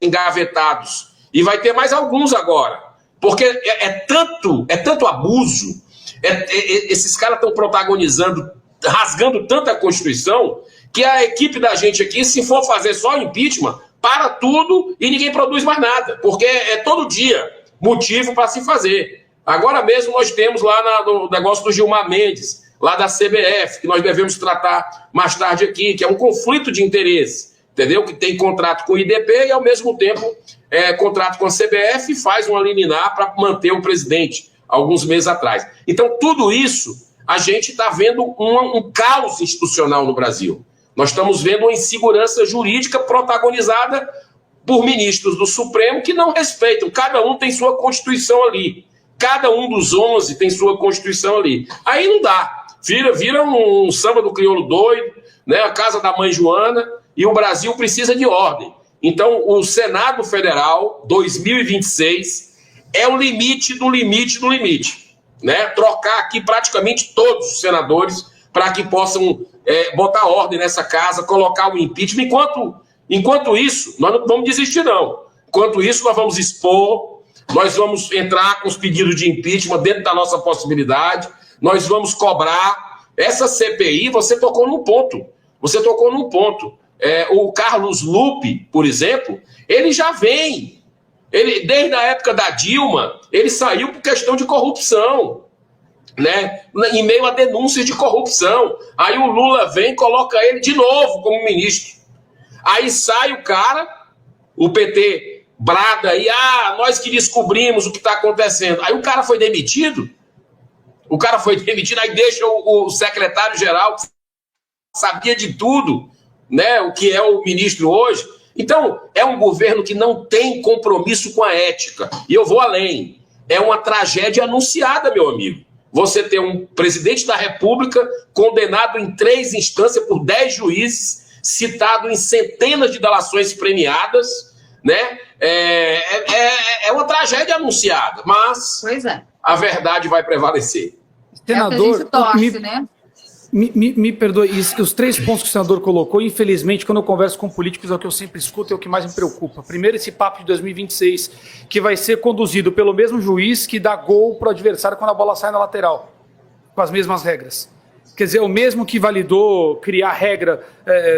engavetados e vai ter mais alguns agora, porque é tanto abuso, esses caras estão protagonizando, rasgando tanta Constituição, que a equipe da gente aqui, se for fazer só impeachment, para tudo e ninguém produz mais nada, porque é todo dia motivo para se fazer. Agora mesmo nós temos lá no negócio do Gilmar Mendes, lá da CBF, que nós devemos tratar mais tarde aqui, que é um conflito de interesse, entendeu? Que tem contrato com o IDP e, ao mesmo tempo, contrato com a CBF e faz uma liminar para manter o presidente, alguns meses atrás. Então, tudo isso, a gente está vendo um caos institucional no Brasil. Nós estamos vendo uma insegurança jurídica protagonizada por ministros do Supremo que não respeitam. Cada um tem sua Constituição ali. Cada um dos 11 tem sua Constituição ali. Aí não dá. Vira um samba do crioulo doido, né? A casa da mãe Joana, e o Brasil precisa de ordem. Então, o Senado Federal 2026 é o limite do limite do limite, né? Trocar aqui praticamente todos os senadores para que possam botar ordem nessa casa, colocar o impeachment. Enquanto isso, nós não vamos desistir, não. Enquanto isso, nós vamos expor, nós vamos entrar com os pedidos de impeachment dentro da nossa possibilidade, nós vamos cobrar. Essa CPI, você tocou num ponto. O Carlos Lupe, por exemplo, ele já vem. Desde a época da Dilma, ele saiu por questão de corrupção, né? Em meio a denúncias de corrupção. Aí o Lula vem e coloca ele de novo como ministro. Aí sai o cara, o PT brada aí, nós que descobrimos o que está acontecendo. Aí o cara foi demitido. Aí deixa o secretário-geral, que sabia de tudo, né? O que é o ministro hoje. Então, é um governo que não tem compromisso com a ética. E eu vou além. É uma tragédia anunciada, meu amigo. Você ter um presidente da República condenado em 3 instâncias por 10 juízes, citado em centenas de delações premiadas, né? É uma tragédia anunciada, mas a verdade vai prevalecer. Senador, é o que a gente torce, né? Me perdoe, os 3 pontos que o senador colocou, infelizmente, quando eu converso com políticos, é o que eu sempre escuto, é o que mais me preocupa. Primeiro, esse papo de 2026, que vai ser conduzido pelo mesmo juiz que dá gol para o adversário quando a bola sai na lateral, com as mesmas regras. Quer dizer, o mesmo que validou criar a regra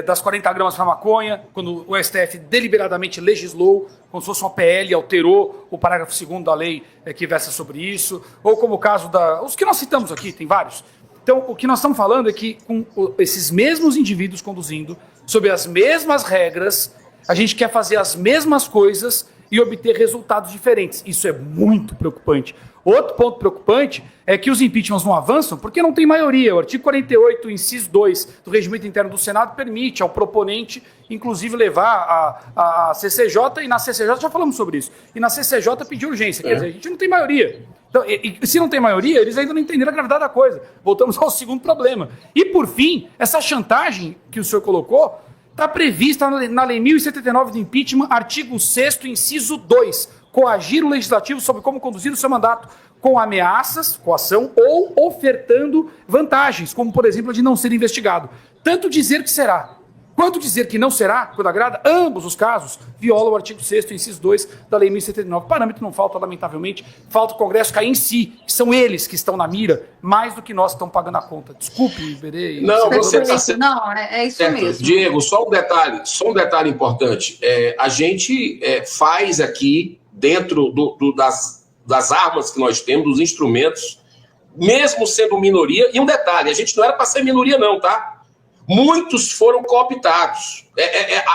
das 40 gramas para maconha, quando o STF deliberadamente legislou, como se fosse uma PL, alterou o parágrafo 2º da lei que versa sobre isso, ou como o caso os que nós citamos aqui, tem vários. Então, o que nós estamos falando é que com esses mesmos indivíduos conduzindo, sob as mesmas regras, a gente quer fazer as mesmas coisas e obter resultados diferentes. Isso é muito preocupante. Outro ponto preocupante é que os impeachments não avançam porque não tem maioria. O artigo 48, inciso 2 do regimento interno do Senado permite ao proponente inclusive levar a CCJ, e na CCJ já falamos sobre isso, e na CCJ pedir urgência. Quer dizer, a gente não tem maioria. Então, e se não tem maioria, eles ainda não entenderam a gravidade da coisa. Voltamos ao segundo problema. E, por fim, essa chantagem que o senhor colocou está prevista na Lei 1079 do impeachment, artigo 6º, inciso 2, coagir o legislativo sobre como conduzir o seu mandato com ameaças, coação, ou ofertando vantagens, como, por exemplo, a de não ser investigado. Tanto dizer que será, quanto dizer que não será, quando agrada, ambos os casos violam o artigo 6º, inciso 2 da Lei 1079. Parâmetro não falta, lamentavelmente, falta o Congresso cair em si, que são eles que estão na mira, mais do que nós que estamos pagando a conta. Desculpe, Iberê. Não, você está certo. Não, é isso mesmo. Diego, só um detalhe importante. A gente faz aqui, dentro das armas que nós temos, dos instrumentos, mesmo sendo minoria, e um detalhe, a gente não era para ser minoria não, tá? Muitos foram cooptados.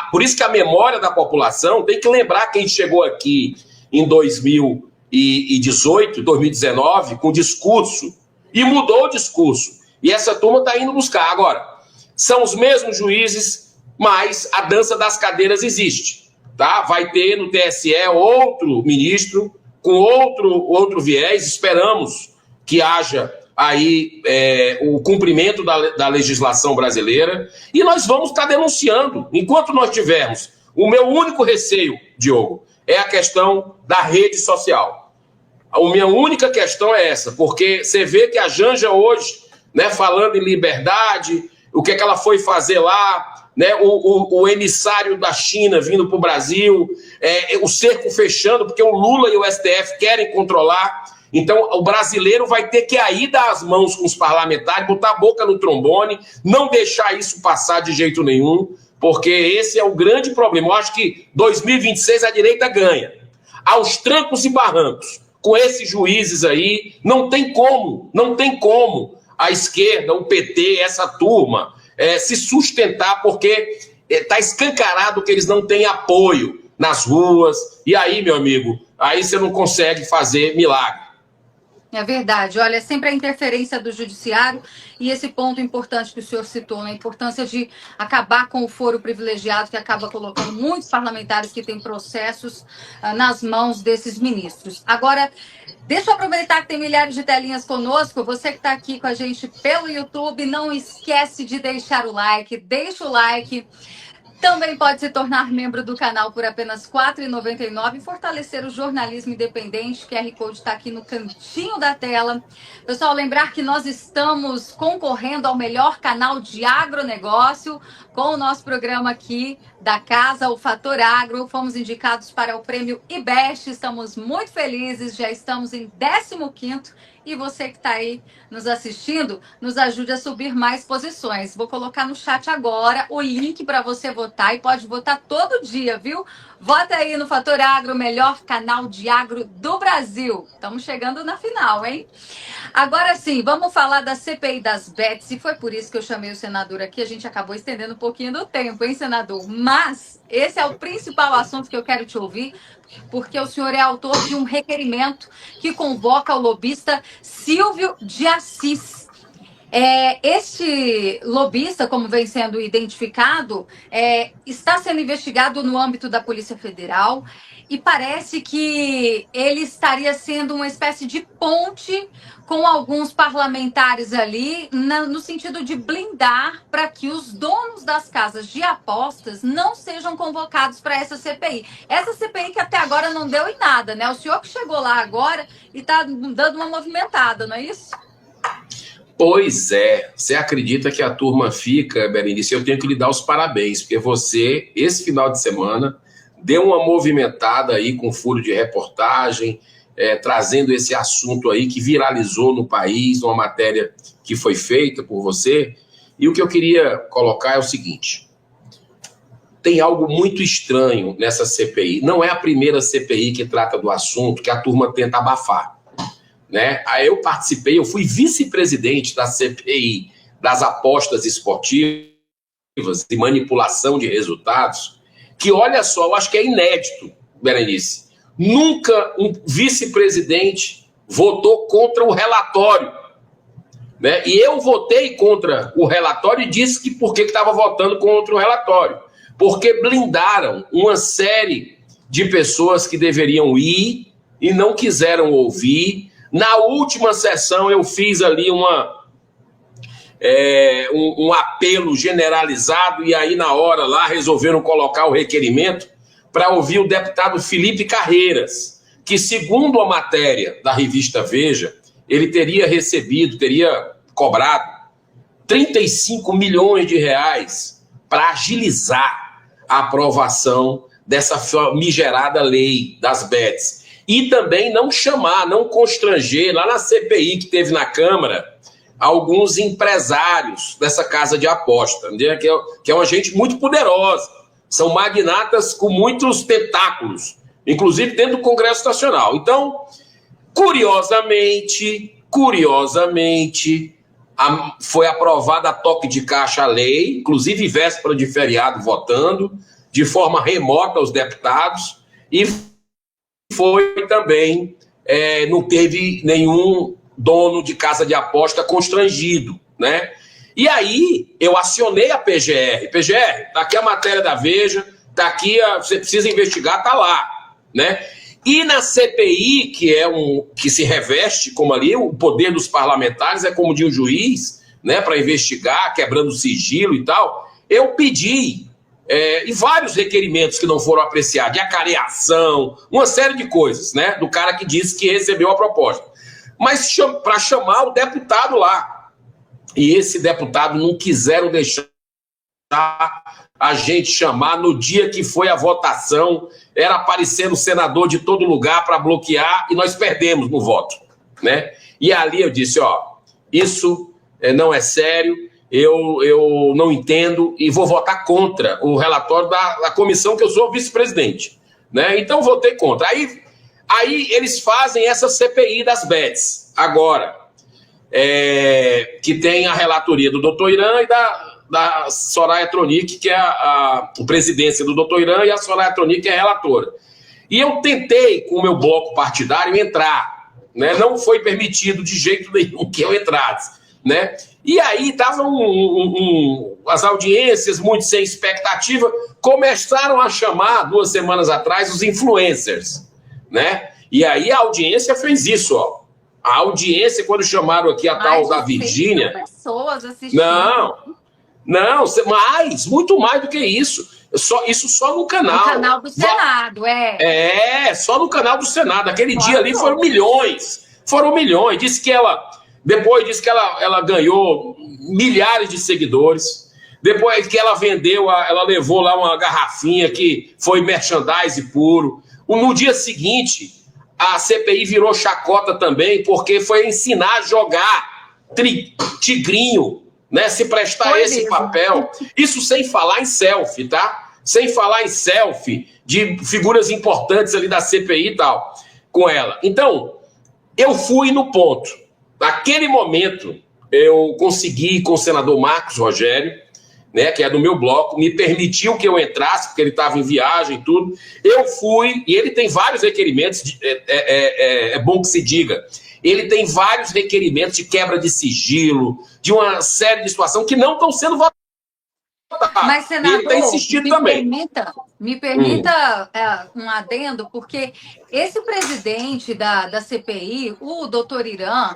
Por isso que a memória da população tem que lembrar quem chegou aqui em 2018, 2019, com discurso, e mudou o discurso. E essa turma está indo buscar. Agora, são os mesmos juízes, mas a dança das cadeiras existe. Tá? Vai ter no TSE outro ministro com outro viés. Esperamos que haja aí o cumprimento da legislação brasileira, e nós vamos estar denunciando. Enquanto nós tivermos, o meu único receio, Diogo, é a questão da rede social. A minha única questão é essa, porque você vê que a Janja hoje, né, falando em liberdade, o que ela foi fazer lá, né, o emissário da China vindo para o Brasil, o cerco fechando, porque o Lula e o STF querem controlar. Então, o brasileiro vai ter que aí dar as mãos com os parlamentares, botar a boca no trombone, não deixar isso passar de jeito nenhum, porque esse é o grande problema. Eu acho que 2026 a direita ganha. Aos trancos e barrancos, com esses juízes aí, não tem como a esquerda, o PT, essa turma, se sustentar, porque está escancarado que eles não têm apoio nas ruas. E aí, meu amigo, aí você não consegue fazer milagre. É verdade. Olha, sempre a interferência do judiciário e esse ponto importante que o senhor citou, né? A importância de acabar com o foro privilegiado que acaba colocando muitos parlamentares que têm processos nas mãos desses ministros. Agora, deixa eu aproveitar que tem milhares de telinhas conosco. Você que está aqui com a gente pelo YouTube, não esquece de deixar o like. Deixa o like. Também pode se tornar membro do canal por apenas R$ 4,99 e fortalecer o jornalismo independente. O QR Code está aqui no cantinho da tela. Pessoal, lembrar que nós estamos concorrendo ao melhor canal de agronegócio com o nosso programa aqui da casa, o Fator Agro. Fomos indicados para o prêmio IBEST. Estamos muito felizes, já estamos em 15º. E você que está aí nos assistindo, nos ajude a subir mais posições. Vou colocar no chat agora o link para você votar e pode votar todo dia, viu? Vota aí no Fator Agro, o melhor canal de agro do Brasil. Estamos chegando na final, hein? Agora sim, vamos falar da CPI das bets, e foi por isso que eu chamei o senador aqui. A gente acabou estendendo um pouquinho do tempo, hein, senador? Mas esse é o principal assunto que eu quero te ouvir, porque o senhor é autor de um requerimento que convoca o lobista Silvio de Assis. Este lobista, como vem sendo identificado, está sendo investigado no âmbito da Polícia Federal e parece que ele estaria sendo uma espécie de ponte com alguns parlamentares ali, no sentido de blindar para que os donos das casas de apostas não sejam convocados para essa CPI. Essa CPI que até agora não deu em nada, né? O senhor que chegou lá agora e está dando uma movimentada, não é isso? Pois é. Você acredita que a turma fica, Berenice? Eu tenho que lhe dar os parabéns, porque você, esse final de semana, deu uma movimentada aí com furo de reportagem, trazendo esse assunto aí que viralizou no país, uma matéria que foi feita por você. E o que eu queria colocar é o seguinte: tem algo muito estranho nessa CPI. Não é a primeira CPI que trata do assunto que a turma tenta abafar, né? Aí eu participei, eu fui vice-presidente da CPI das apostas esportivas e manipulação de resultados, que, olha só, eu acho que é inédito, Berenice. Nunca um vice-presidente votou contra o relatório, né? E eu votei contra o relatório e disse que por que estava votando contra o relatório. porque blindaram uma série de pessoas que deveriam ir e não quiseram ouvir. Na última sessão eu fiz ali um apelo generalizado e aí na hora lá resolveram colocar o requerimento para ouvir o deputado Felipe Carreiras, que segundo a matéria da revista Veja, ele teria cobrado 35 milhões de reais para agilizar a aprovação dessa famigerada lei das bets. E também não constranger, lá na CPI que teve na Câmara, alguns empresários dessa casa de aposta, que é uma gente muito poderosa. São magnatas com muitos tentáculos, inclusive dentro do Congresso Nacional. Então, curiosamente, foi aprovada a toque de caixa a lei, inclusive véspera de feriado votando, de forma remota aos deputados, e foi também, não teve nenhum dono de casa de aposta constrangido, né? E aí eu acionei a PGR. PGR, tá aqui a matéria da Veja, tá aqui, você precisa investigar, tá lá, né? E na CPI, que se reveste como ali, o poder dos parlamentares é como de um juiz, né, para investigar, quebrando sigilo e tal, eu pedi, e vários requerimentos que não foram apreciados, de acareação, uma série de coisas, né, do cara que disse que recebeu a proposta. Mas para chamar o deputado lá. E esse deputado não quiseram deixar a gente chamar no dia que foi a votação, era aparecendo senador de todo lugar para bloquear e nós perdemos no voto, né? E ali eu disse, isso não é sério, eu não entendo e vou votar contra o relatório da comissão que eu sou vice-presidente, né? Então votei contra. Aí eles fazem essa CPI das bets, agora, que tem a relatoria do doutor Irã e da Soraya Tronic, que é a presidência do doutor Irã, e a Soraya Tronic, que é a relatora. E eu tentei, com o meu bloco partidário, entrar, né? Não foi permitido de jeito nenhum que eu entrasse, né? E aí estavam as audiências, muito sem expectativa, começaram a chamar, 2 semanas atrás, os influencers, né? E aí a audiência fez isso, A audiência, quando chamaram aqui a tal da Virgínia... pessoas assistindo. Não, muito mais do que isso. Isso só no canal. No canal do Senado, só no canal do Senado. Aquele dia ali foram milhões. Depois disse que ela ganhou milhares de seguidores. Depois que ela vendeu, ela levou lá uma garrafinha que foi merchandise puro. No dia seguinte... A CPI virou chacota também, porque foi ensinar a jogar tigrinho, né? Se prestar a esse papel. Isso sem falar em selfie, tá? Sem falar em selfie de figuras importantes ali da CPI e tal, com ela. Então, eu fui no ponto. Naquele momento, eu consegui com o senador Marcos Rogério, né, que é do meu bloco, me permitiu que eu entrasse, porque ele estava em viagem e tudo. Eu fui, e ele tem vários requerimentos, é bom que se diga, ele tem vários requerimentos de quebra de sigilo, de uma série de situações que não estão sendo votadas. Mas, senador, ele está insistindo também. Me permita um adendo, porque esse presidente da CPI, o doutor Irã,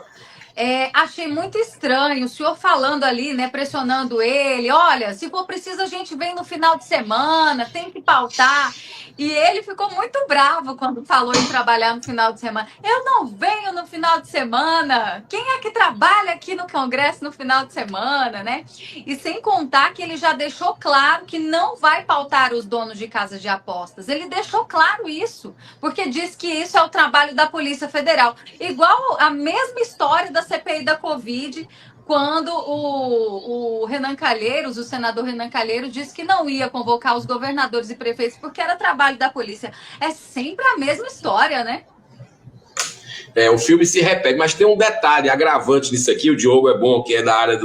achei muito estranho o senhor falando ali, né, pressionando ele, olha, se for preciso a gente vem no final de semana, tem que pautar, e ele ficou muito bravo quando falou em trabalhar no final de semana. Eu não venho no final de semana, quem é que trabalha aqui no Congresso no final de semana, né? E sem contar que ele já deixou claro que não vai pautar os donos de casas de apostas, ele deixou claro isso, porque diz que isso é o trabalho da Polícia Federal, igual a mesma história da CPI da Covid, quando o Renan Calheiros, o senador Renan Calheiros, disse que não ia convocar os governadores e prefeitos porque era trabalho da polícia. É sempre a mesma história, né? O filme se repete, mas tem um detalhe agravante nisso aqui, o Diogo é bom, que é da área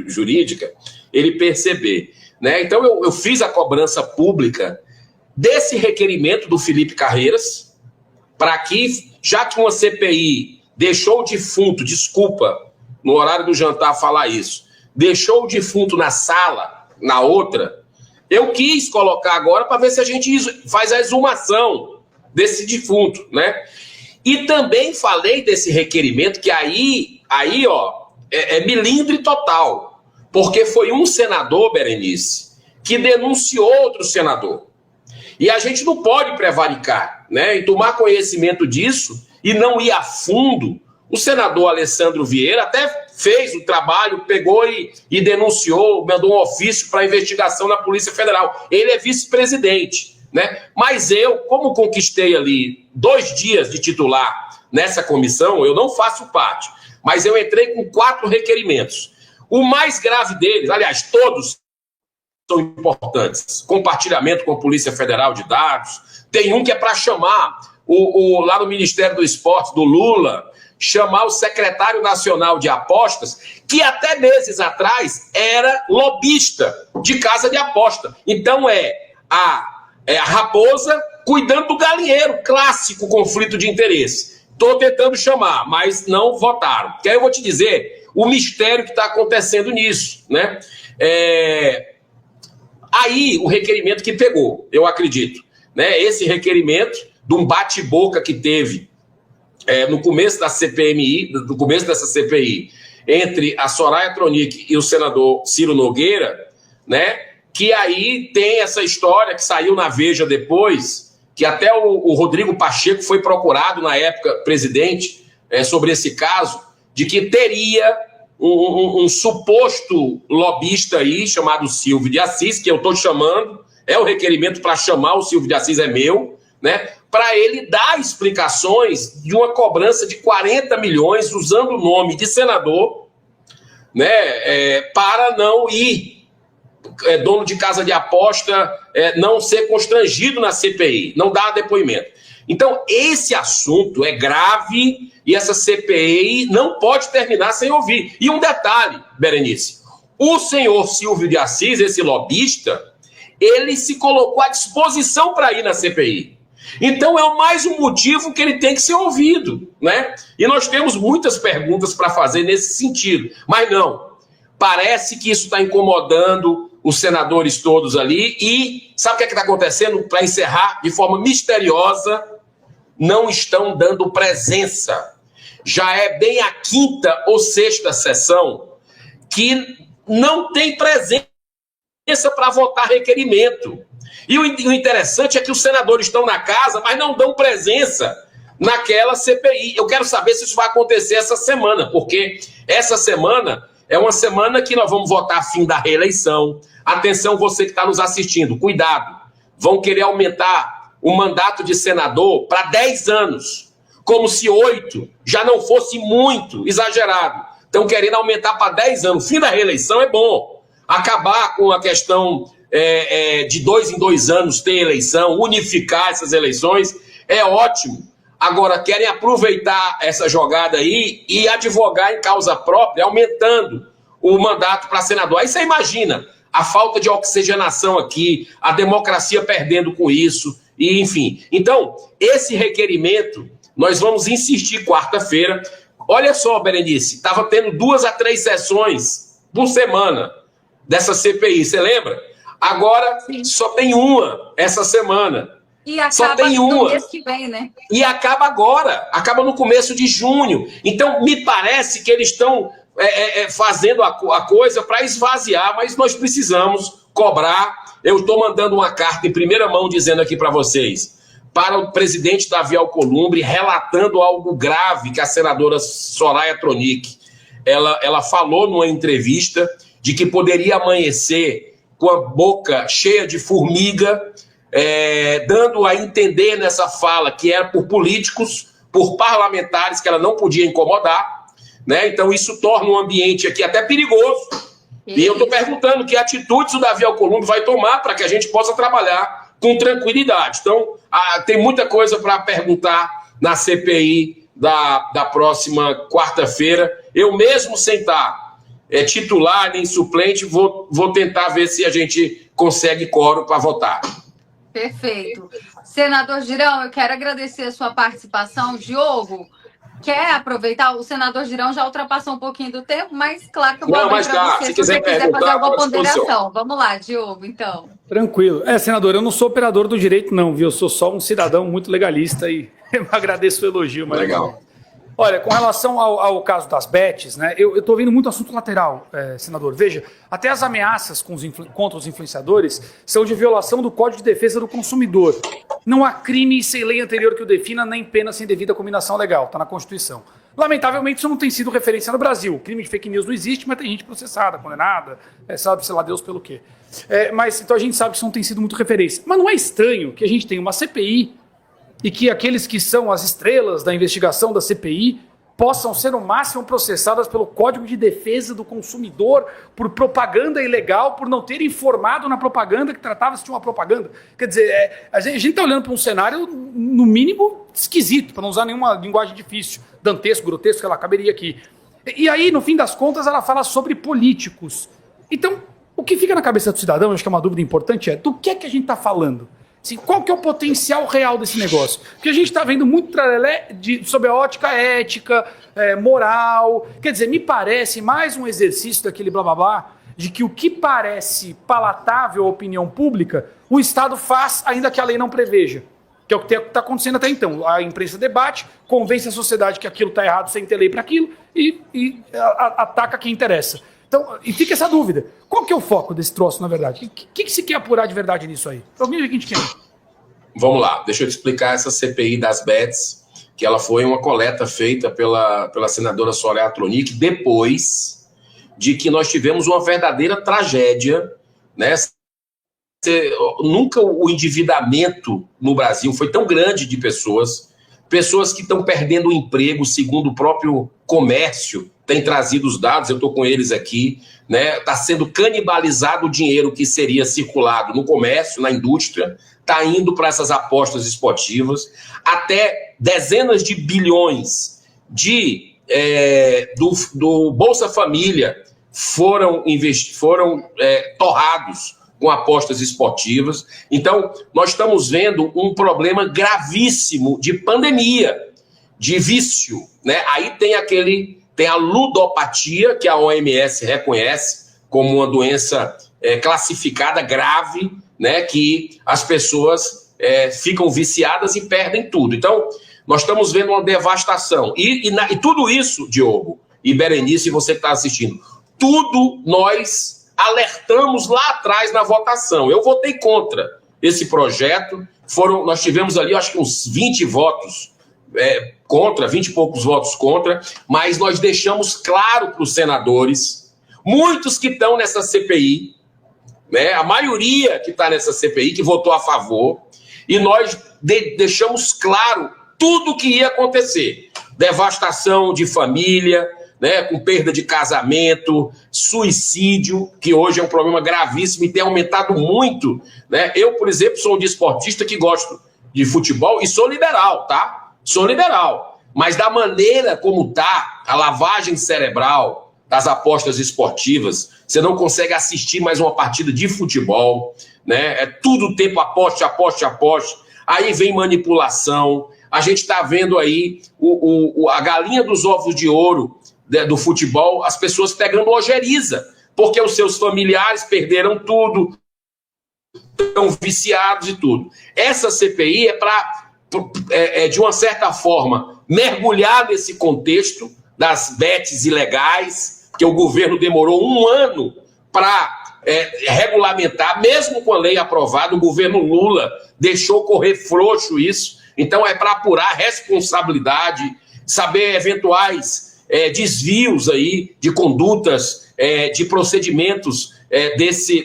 jurídica, ele perceber, né? Então eu fiz a cobrança pública desse requerimento do Felipe Carreiras, para que, já que uma CPI deixou o defunto, desculpa, no horário do jantar falar isso, deixou o defunto na sala, na outra, eu quis colocar agora para ver se a gente faz a exumação desse defunto, né? E também falei desse requerimento que aí ó, é milindre total, porque foi um senador, Berenice, que denunciou outro senador. E a gente não pode prevaricar, né? E tomar conhecimento disso e não ir a fundo. O senador Alessandro Vieira até fez o trabalho, pegou e denunciou, mandou um ofício para investigação na Polícia Federal. Ele é vice-presidente, né? Mas eu, como conquistei ali 2 dias de titular nessa comissão, eu não faço parte, mas eu entrei com 4 requerimentos. O mais grave deles, aliás, todos são importantes. Compartilhamento com a Polícia Federal de dados. Tem um que é para chamar lá no Ministério do Esporte, do Lula, chamar o secretário nacional de apostas, que até meses atrás era lobista de casa de aposta. Então é a raposa cuidando do galinheiro, clássico conflito de interesse. Estou tentando chamar, mas não votaram. Que aí eu vou te dizer o mistério que está acontecendo nisso, né? Aí o requerimento que pegou, eu acredito, né? Esse requerimento de um bate-boca que teve no começo da CPMI, no começo dessa CPI, entre a Soraya Tronic e o senador Ciro Nogueira, né? Que aí tem essa história que saiu na Veja depois, que até o Rodrigo Pacheco foi procurado na época presidente sobre esse caso, de que teria um suposto lobista aí, chamado Silvio de Assis, que eu estou chamando, o requerimento para chamar o Silvio de Assis é meu, né? Para ele dar explicações de uma cobrança de 40 milhões, usando o nome de senador, né? Para não ir, dono de casa de aposta, não ser constrangido na CPI, não dar depoimento. Então, esse assunto é grave e essa CPI não pode terminar sem ouvir. E um detalhe, Berenice, o senhor Silvio de Assis, esse lobista, ele se colocou à disposição para ir na CPI. Então, é mais um motivo que ele tem que ser ouvido, né? E nós temos muitas perguntas para fazer nesse sentido. Mas não, parece que isso está incomodando os senadores todos ali. E sabe o que está acontecendo? Para encerrar, de forma misteriosa, não estão dando presença. Já é bem a 5ª ou 6ª sessão que não tem presença para votar requerimento. E o interessante é que os senadores estão na casa, mas não dão presença naquela CPI. Eu quero saber se isso vai acontecer essa semana, porque essa semana é uma semana que nós vamos votar fim da reeleição. Atenção, você que está nos assistindo, cuidado. Vão querer aumentar o mandato de senador para 10 anos, como se 8 já não fosse muito exagerado. Estão querendo aumentar para 10 anos. Fim da reeleição é bom. Acabar com a questão de 2 em 2 anos ter eleição, unificar essas eleições, é ótimo. Agora, querem aproveitar essa jogada aí e advogar em causa própria, aumentando o mandato para senador. Aí você imagina a falta de oxigenação aqui, a democracia perdendo com isso, e enfim. Então, esse requerimento, nós vamos insistir quarta-feira. Olha só, Berenice, estava tendo 2 a 3 sessões por semana dessa CPI, você lembra? Agora, sim, só tem uma essa semana. E acaba só tem uma. No mês que vem, né? E acaba agora, acaba no começo de junho. Então, me parece que eles estão fazendo a coisa para esvaziar, mas nós precisamos cobrar. Eu estou mandando uma carta em primeira mão dizendo aqui para vocês, para o presidente Davi Alcolumbre, relatando algo grave que a senadora Soraya Tronic, ela falou numa entrevista de que poderia amanhecer com a boca cheia de formiga, dando a entender nessa fala que era por políticos, por parlamentares que ela não podia incomodar, né? Então isso torna um ambiente aqui até perigoso. E eu estou perguntando que atitudes o Davi Alcolumbre vai tomar para que a gente possa trabalhar com tranquilidade. Então, tem muita coisa para perguntar na CPI da próxima quarta-feira. Eu mesmo sem estar titular nem suplente, vou tentar ver se a gente consegue quórum para votar. Perfeito. Senador Girão, eu quero agradecer a sua participação. Diogo, quer aproveitar? O senador Girão já ultrapassou um pouquinho do tempo, mas claro que eu vou Não, abrir mas para tá, você se se você quiser quiser fazer perguntar, alguma tô à disposição. ponderação. Vamos lá, Diogo, então. Tranquilo. Senador, eu não sou operador do direito, não, viu? Eu sou só um cidadão muito legalista e eu agradeço o elogio. Mas Legal. olha, com relação ao caso das bets, né, eu estou vendo muito assunto lateral, senador. Veja, até as ameaças contra os influenciadores são de violação do Código de Defesa do Consumidor. Não há crime sem lei anterior que o defina, nem pena sem devida combinação legal. Está na Constituição. Lamentavelmente, isso não tem sido referência no Brasil. O crime de fake news não existe, mas tem gente processada, condenada, sabe-se lá Deus pelo quê. Mas então a gente sabe que isso não tem sido muito referência. Mas não é estranho que a gente tenha uma CPI e que aqueles que são as estrelas da investigação da CPI possam ser no máximo processadas pelo Código de Defesa do Consumidor por propaganda ilegal, por não ter informado na propaganda que tratava-se de uma propaganda. Quer dizer, a gente está olhando para um cenário, no mínimo, esquisito, para não usar nenhuma linguagem difícil, dantesco, grotesco, que ela caberia aqui. E aí, no fim das contas, ela fala sobre políticos. Então, o que fica na cabeça do cidadão, acho que é uma dúvida importante, do que é que a gente está falando? Assim, qual que é o potencial real desse negócio? Porque a gente está vendo muito tralelé sobre a ótica ética, moral. Quer dizer, me parece mais um exercício daquele blá blá blá de que o que parece palatável à opinião pública, o Estado faz ainda que a lei não preveja. Que é o que está acontecendo até então. A imprensa debate, convence a sociedade que aquilo está errado sem ter lei para aquilo e ataca quem interessa. Então, e fica essa dúvida. Qual que é o foco desse troço, na verdade? O que se quer apurar de verdade nisso aí? Alguém vê que a gente quer. Vamos lá, deixa eu te explicar essa CPI das bets, que ela foi uma coleta feita pela senadora Soraya Tronic, depois de que nós tivemos uma verdadeira tragédia, né? Nunca o endividamento no Brasil foi tão grande de pessoas que estão perdendo o emprego, segundo o próprio comércio tem trazido os dados, eu estou com eles aqui, né? Está sendo canibalizado o dinheiro que seria circulado no comércio, na indústria, está indo para essas apostas esportivas, até dezenas de bilhões do Bolsa Família foram torrados com apostas esportivas. Então, nós estamos vendo um problema gravíssimo de pandemia, de vício, né? Aí tem a ludopatia, que a OMS reconhece como uma doença classificada grave, né? Que as pessoas ficam viciadas e perdem tudo. Então, nós estamos vendo uma devastação. E tudo isso, Diogo e Berenice, você que está assistindo, tudo nós alertamos lá atrás na votação. Eu votei contra esse projeto. Nós tivemos ali, acho que uns 20 votos contra, 20 e poucos votos contra, mas nós deixamos claro para os senadores, muitos que estão nessa CPI, né, a maioria que está nessa CPI, que votou a favor, e nós deixamos claro tudo o que ia acontecer. Devastação de família, né, com perda de casamento, suicídio, que hoje é um problema gravíssimo e tem aumentado muito, né? Eu, por exemplo, sou um desportista que gosto de futebol e sou liberal, tá? Sou liberal, mas da maneira como tá a lavagem cerebral das apostas esportivas, você não consegue assistir mais uma partida de futebol, né? É tudo o tempo aposte, aposte, aposte. Aí vem manipulação. A gente está vendo aí a galinha dos ovos de ouro do futebol, as pessoas pegando ojeriza, porque os seus familiares perderam tudo, estão viciados e tudo. Essa CPI é para, de uma certa forma, mergulhar nesse contexto das bets ilegais, que o governo demorou 1 ano para regulamentar, mesmo com a lei aprovada, o governo Lula deixou correr frouxo isso. Então é para apurar responsabilidade, saber eventuais desvios aí de condutas, de procedimentos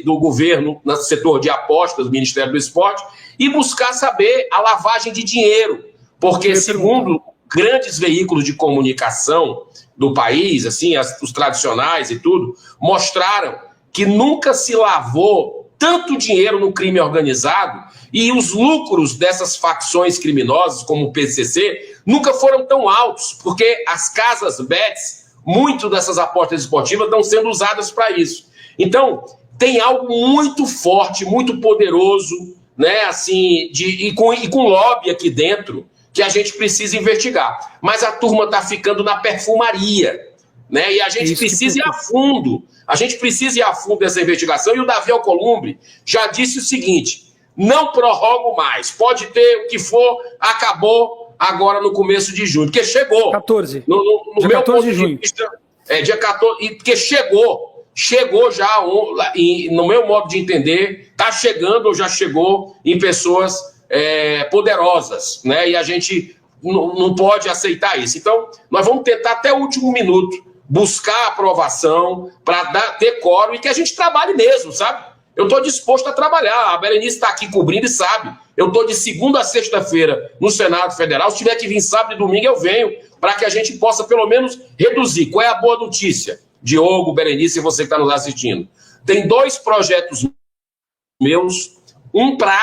do governo no setor de apostas, do Ministério do Esporte, e buscar saber a lavagem de dinheiro, porque segundo grandes veículos de comunicação do país, assim, os tradicionais e tudo, mostraram que nunca se lavou tanto dinheiro no crime organizado e os lucros dessas facções criminosas, como o PCC, nunca foram tão altos, porque as casas bets, muito dessas apostas esportivas estão sendo usadas para isso. Então, tem algo muito forte, muito poderoso, né, assim, e com lobby aqui dentro, que a gente precisa investigar. Mas a turma está ficando na perfumaria, né? E a gente precisa ir a fundo. A gente precisa ir a fundo dessa investigação. E o Davi Alcolumbre já disse o seguinte: não prorrogo mais. Pode ter o que for, acabou agora no começo de junho. Porque chegou. 14. No dia meu 14 ponto de junho. vista, dia 14, porque chegou já, e no meu modo de entender, está chegando ou já chegou em pessoas poderosas, né? E a gente não pode aceitar isso. Então, nós vamos tentar até o último minuto buscar aprovação para ter quórum e que a gente trabalhe mesmo, sabe? Eu estou disposto a trabalhar. A Berenice está aqui cobrindo e sabe. Eu estou de segunda a sexta-feira no Senado Federal. Se tiver que vir sábado e domingo, eu venho para que a gente possa, pelo menos, reduzir. Qual é a boa notícia? Diogo, Berenice e você que está nos assistindo. Tem 2 projetos meus, um para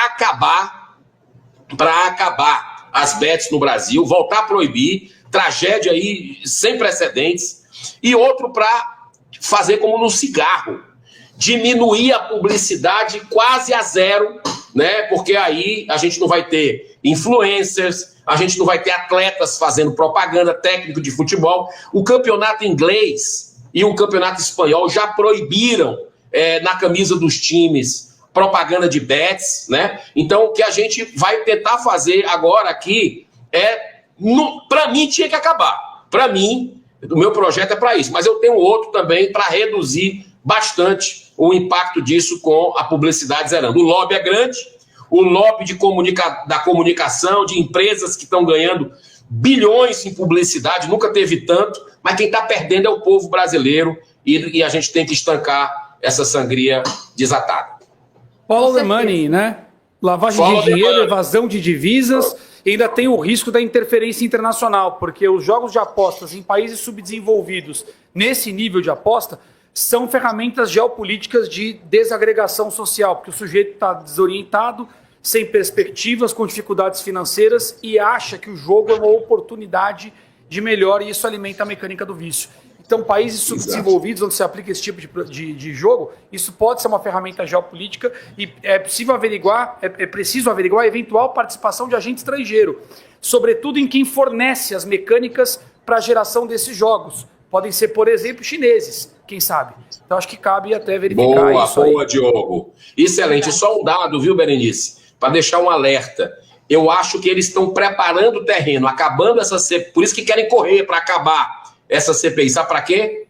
acabar as bets no Brasil, voltar a proibir, tragédia aí sem precedentes, e outro para fazer como no cigarro, diminuir a publicidade quase a zero, né? Porque aí a gente não vai ter influencers, a gente não vai ter atletas fazendo propaganda, técnico de futebol. O campeonato inglês e o campeonato espanhol já proibiram na camisa dos times propaganda de bets, né? Então, o que a gente vai tentar fazer agora aqui para mim tinha que acabar. Para mim, o meu projeto é para isso, mas eu tenho outro também para reduzir bastante o impacto disso com a publicidade zerando. O lobby é grande, o lobby da comunicação, de empresas que estão ganhando bilhões em publicidade, nunca teve tanto, mas quem está perdendo é o povo brasileiro e a gente tem que estancar essa sangria desatada. Follow the money, né? Lavagem de dinheiro, evasão de divisas, e ainda tem o risco da interferência internacional, porque os jogos de apostas em países subdesenvolvidos, nesse nível de aposta, são ferramentas geopolíticas de desagregação social, porque o sujeito está desorientado, sem perspectivas, com dificuldades financeiras e acha que o jogo é uma oportunidade de melhor e isso alimenta a mecânica do vício. Então, países subdesenvolvidos, onde se aplica esse tipo de jogo, isso pode ser uma ferramenta geopolítica e é preciso averiguar a eventual participação de agente estrangeiro, sobretudo em quem fornece as mecânicas para a geração desses jogos. Podem ser, por exemplo, chineses, quem sabe. Então, acho que cabe até verificar isso aí. Boa, Diogo. Excelente. Só um dado, viu, Berenice? Para deixar um alerta. Eu acho que eles estão preparando o terreno, acabando essa CPI. Por isso que querem correr para acabar essa CPI. Sabe para quê?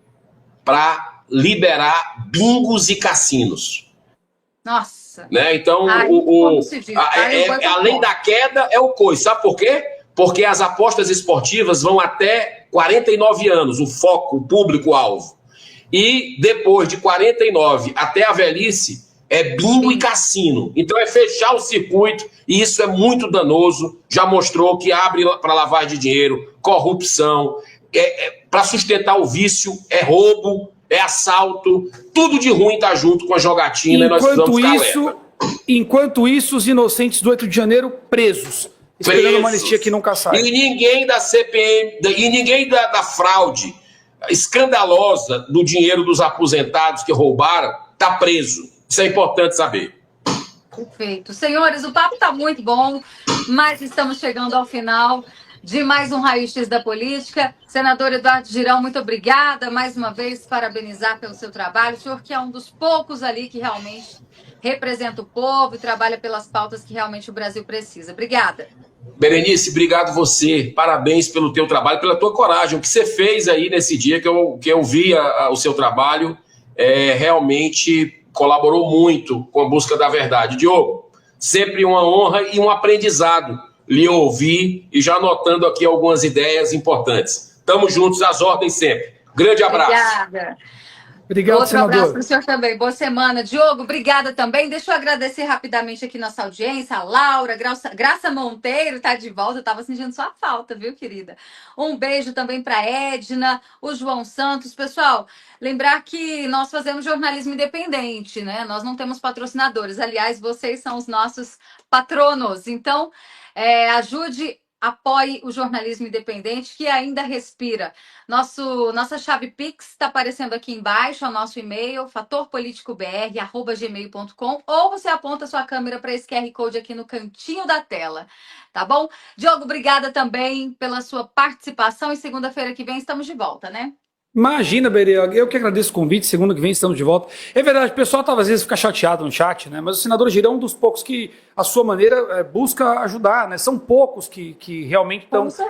Para liberar bingos e cassinos. Nossa. Né? Então, além da queda, é o coisa. Sabe por quê? Porque as apostas esportivas vão até 49 anos, o foco, o público-alvo. E depois de 49 até a velhice, é bingo e cassino. Então é fechar o circuito e isso é muito danoso. Já mostrou que abre para lavagem de dinheiro, corrupção, para sustentar o vício, é roubo, é assalto. Tudo de ruim está junto com a jogatina. Enquanto isso, os inocentes do 8 de janeiro presos. Esperando uma anistia que nunca sai. E ninguém da CPM, e ninguém da fraude escandalosa do dinheiro dos aposentados que roubaram está preso. Isso é importante saber. Perfeito. Senhores, o papo está muito bom, mas estamos chegando ao final de mais um Raio-X da Política. Senador Eduardo Girão, muito obrigada. Mais uma vez, parabenizar pelo seu trabalho. O senhor que é um dos poucos ali que realmente representa o povo e trabalha pelas pautas que realmente o Brasil precisa. Obrigada. Berenice, obrigado você. Parabéns pelo teu trabalho, pela tua coragem. O que você fez aí nesse dia que eu vi o seu trabalho realmente colaborou muito com a busca da verdade. Diogo, sempre uma honra e um aprendizado lhe ouvir e já anotando aqui algumas ideias importantes. Estamos juntos, às ordens sempre. Grande abraço. Obrigada. Obrigado, Outro senador. abraço para o senhor também. Boa semana. Diogo, obrigada também. Deixa eu agradecer rapidamente aqui nossa audiência. A Laura, Graça Monteiro está de volta. Eu estava sentindo sua falta, viu, querida? Um beijo também para a Edna, o João Santos. Pessoal, lembrar que nós fazemos jornalismo independente, né? Nós não temos patrocinadores. Aliás, vocês são os nossos patronos. Então, ajude apoie o jornalismo independente que ainda respira. Nossa chave Pix está aparecendo aqui embaixo, é o nosso e-mail, fatorpoliticobr@gmail.com, ou você aponta sua câmera para esse QR Code aqui no cantinho da tela, tá bom? Diogo, obrigada também pela sua participação e segunda-feira que vem estamos de volta, né? Imagina, Berê, eu que agradeço o convite, segunda que vem estamos de volta. É verdade, o pessoal às vezes fica chateado no chat, né? Mas o senador Girão é um dos poucos que, à sua maneira, busca ajudar, né? São poucos que realmente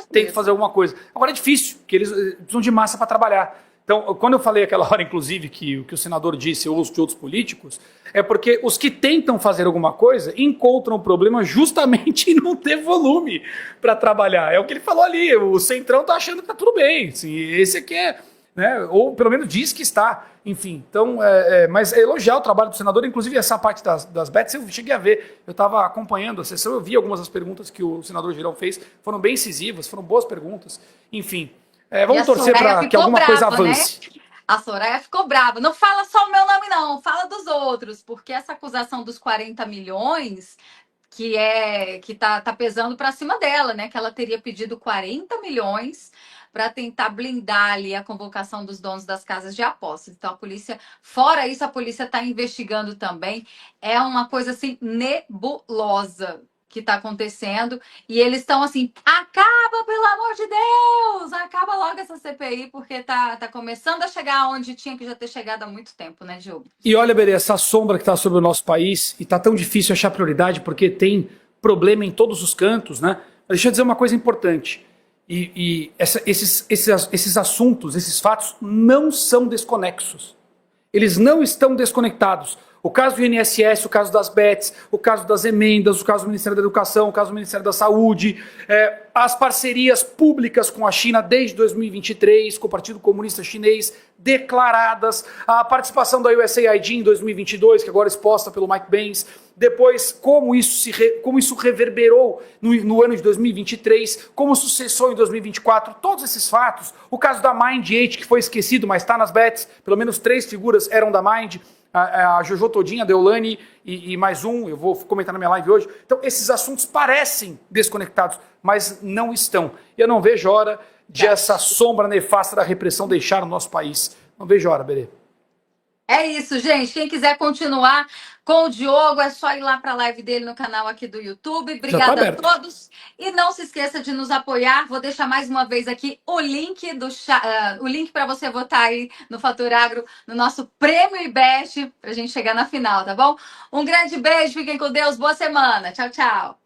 tentam fazer alguma coisa. Agora é difícil, porque eles precisam de massa para trabalhar. Então, quando eu falei aquela hora, inclusive, que o que o senador disse, eu uso de outros políticos, é porque os que tentam fazer alguma coisa encontram o problema justamente em não ter volume para trabalhar. É o que ele falou ali, o Centrão tá achando que tá tudo bem, assim, esse aqui é... Né? Ou pelo menos diz que está, enfim. Então, mas elogiar o trabalho do senador, inclusive essa parte das bets eu cheguei a ver, eu estava acompanhando a sessão, eu vi algumas das perguntas que o senador Girão fez, foram bem incisivas, foram boas perguntas, enfim. Vamos torcer para que alguma coisa avance. Né? A Soraya ficou brava. Não fala só o meu nome, não, fala dos outros, porque essa acusação dos 40 milhões que tá pesando para cima dela, né? Que ela teria pedido 40 milhões para tentar blindar ali a convocação dos donos das casas de apostas. Então a polícia, fora isso, a polícia está investigando também. É uma coisa assim nebulosa que está acontecendo e eles estão assim, acaba, pelo amor de Deus, acaba logo essa CPI, porque tá começando a chegar onde tinha que já ter chegado há muito tempo, né, Diogo? E olha, Berê, essa sombra que está sobre o nosso país, e tá tão difícil achar prioridade, porque tem problema em todos os cantos, né? Mas deixa eu dizer uma coisa importante. Esses assuntos, esses fatos não são desconexos. Eles não estão desconectados. O caso do INSS, o caso das bets, o caso das emendas, o caso do Ministério da Educação, o caso do Ministério da Saúde, as parcerias públicas com a China desde 2023, com o Partido Comunista Chinês, declaradas, a participação da USAID em 2022, que agora é exposta pelo Mike Benz, depois como isso reverberou no ano de 2023, como sucessou em 2024, todos esses fatos, o caso da Mind 8, que foi esquecido, mas está nas bets, pelo menos 3 figuras eram da Mind, a Jojo Todinha, a Deolane e mais um, eu vou comentar na minha live hoje. Então, esses assuntos parecem desconectados, mas não estão. E eu não vejo hora de essa sombra nefasta da repressão deixar no nosso país. Não vejo hora, Berê. É isso, gente. Quem quiser continuar com o Diogo, é só ir lá para a live dele no canal aqui do YouTube. Obrigada a todos. E não se esqueça de nos apoiar. Vou deixar mais uma vez aqui o link o link para você votar aí no Fator Agro, no nosso prêmio IBEST, para a gente chegar na final, tá bom? Um grande beijo, fiquem com Deus, boa semana. Tchau, tchau.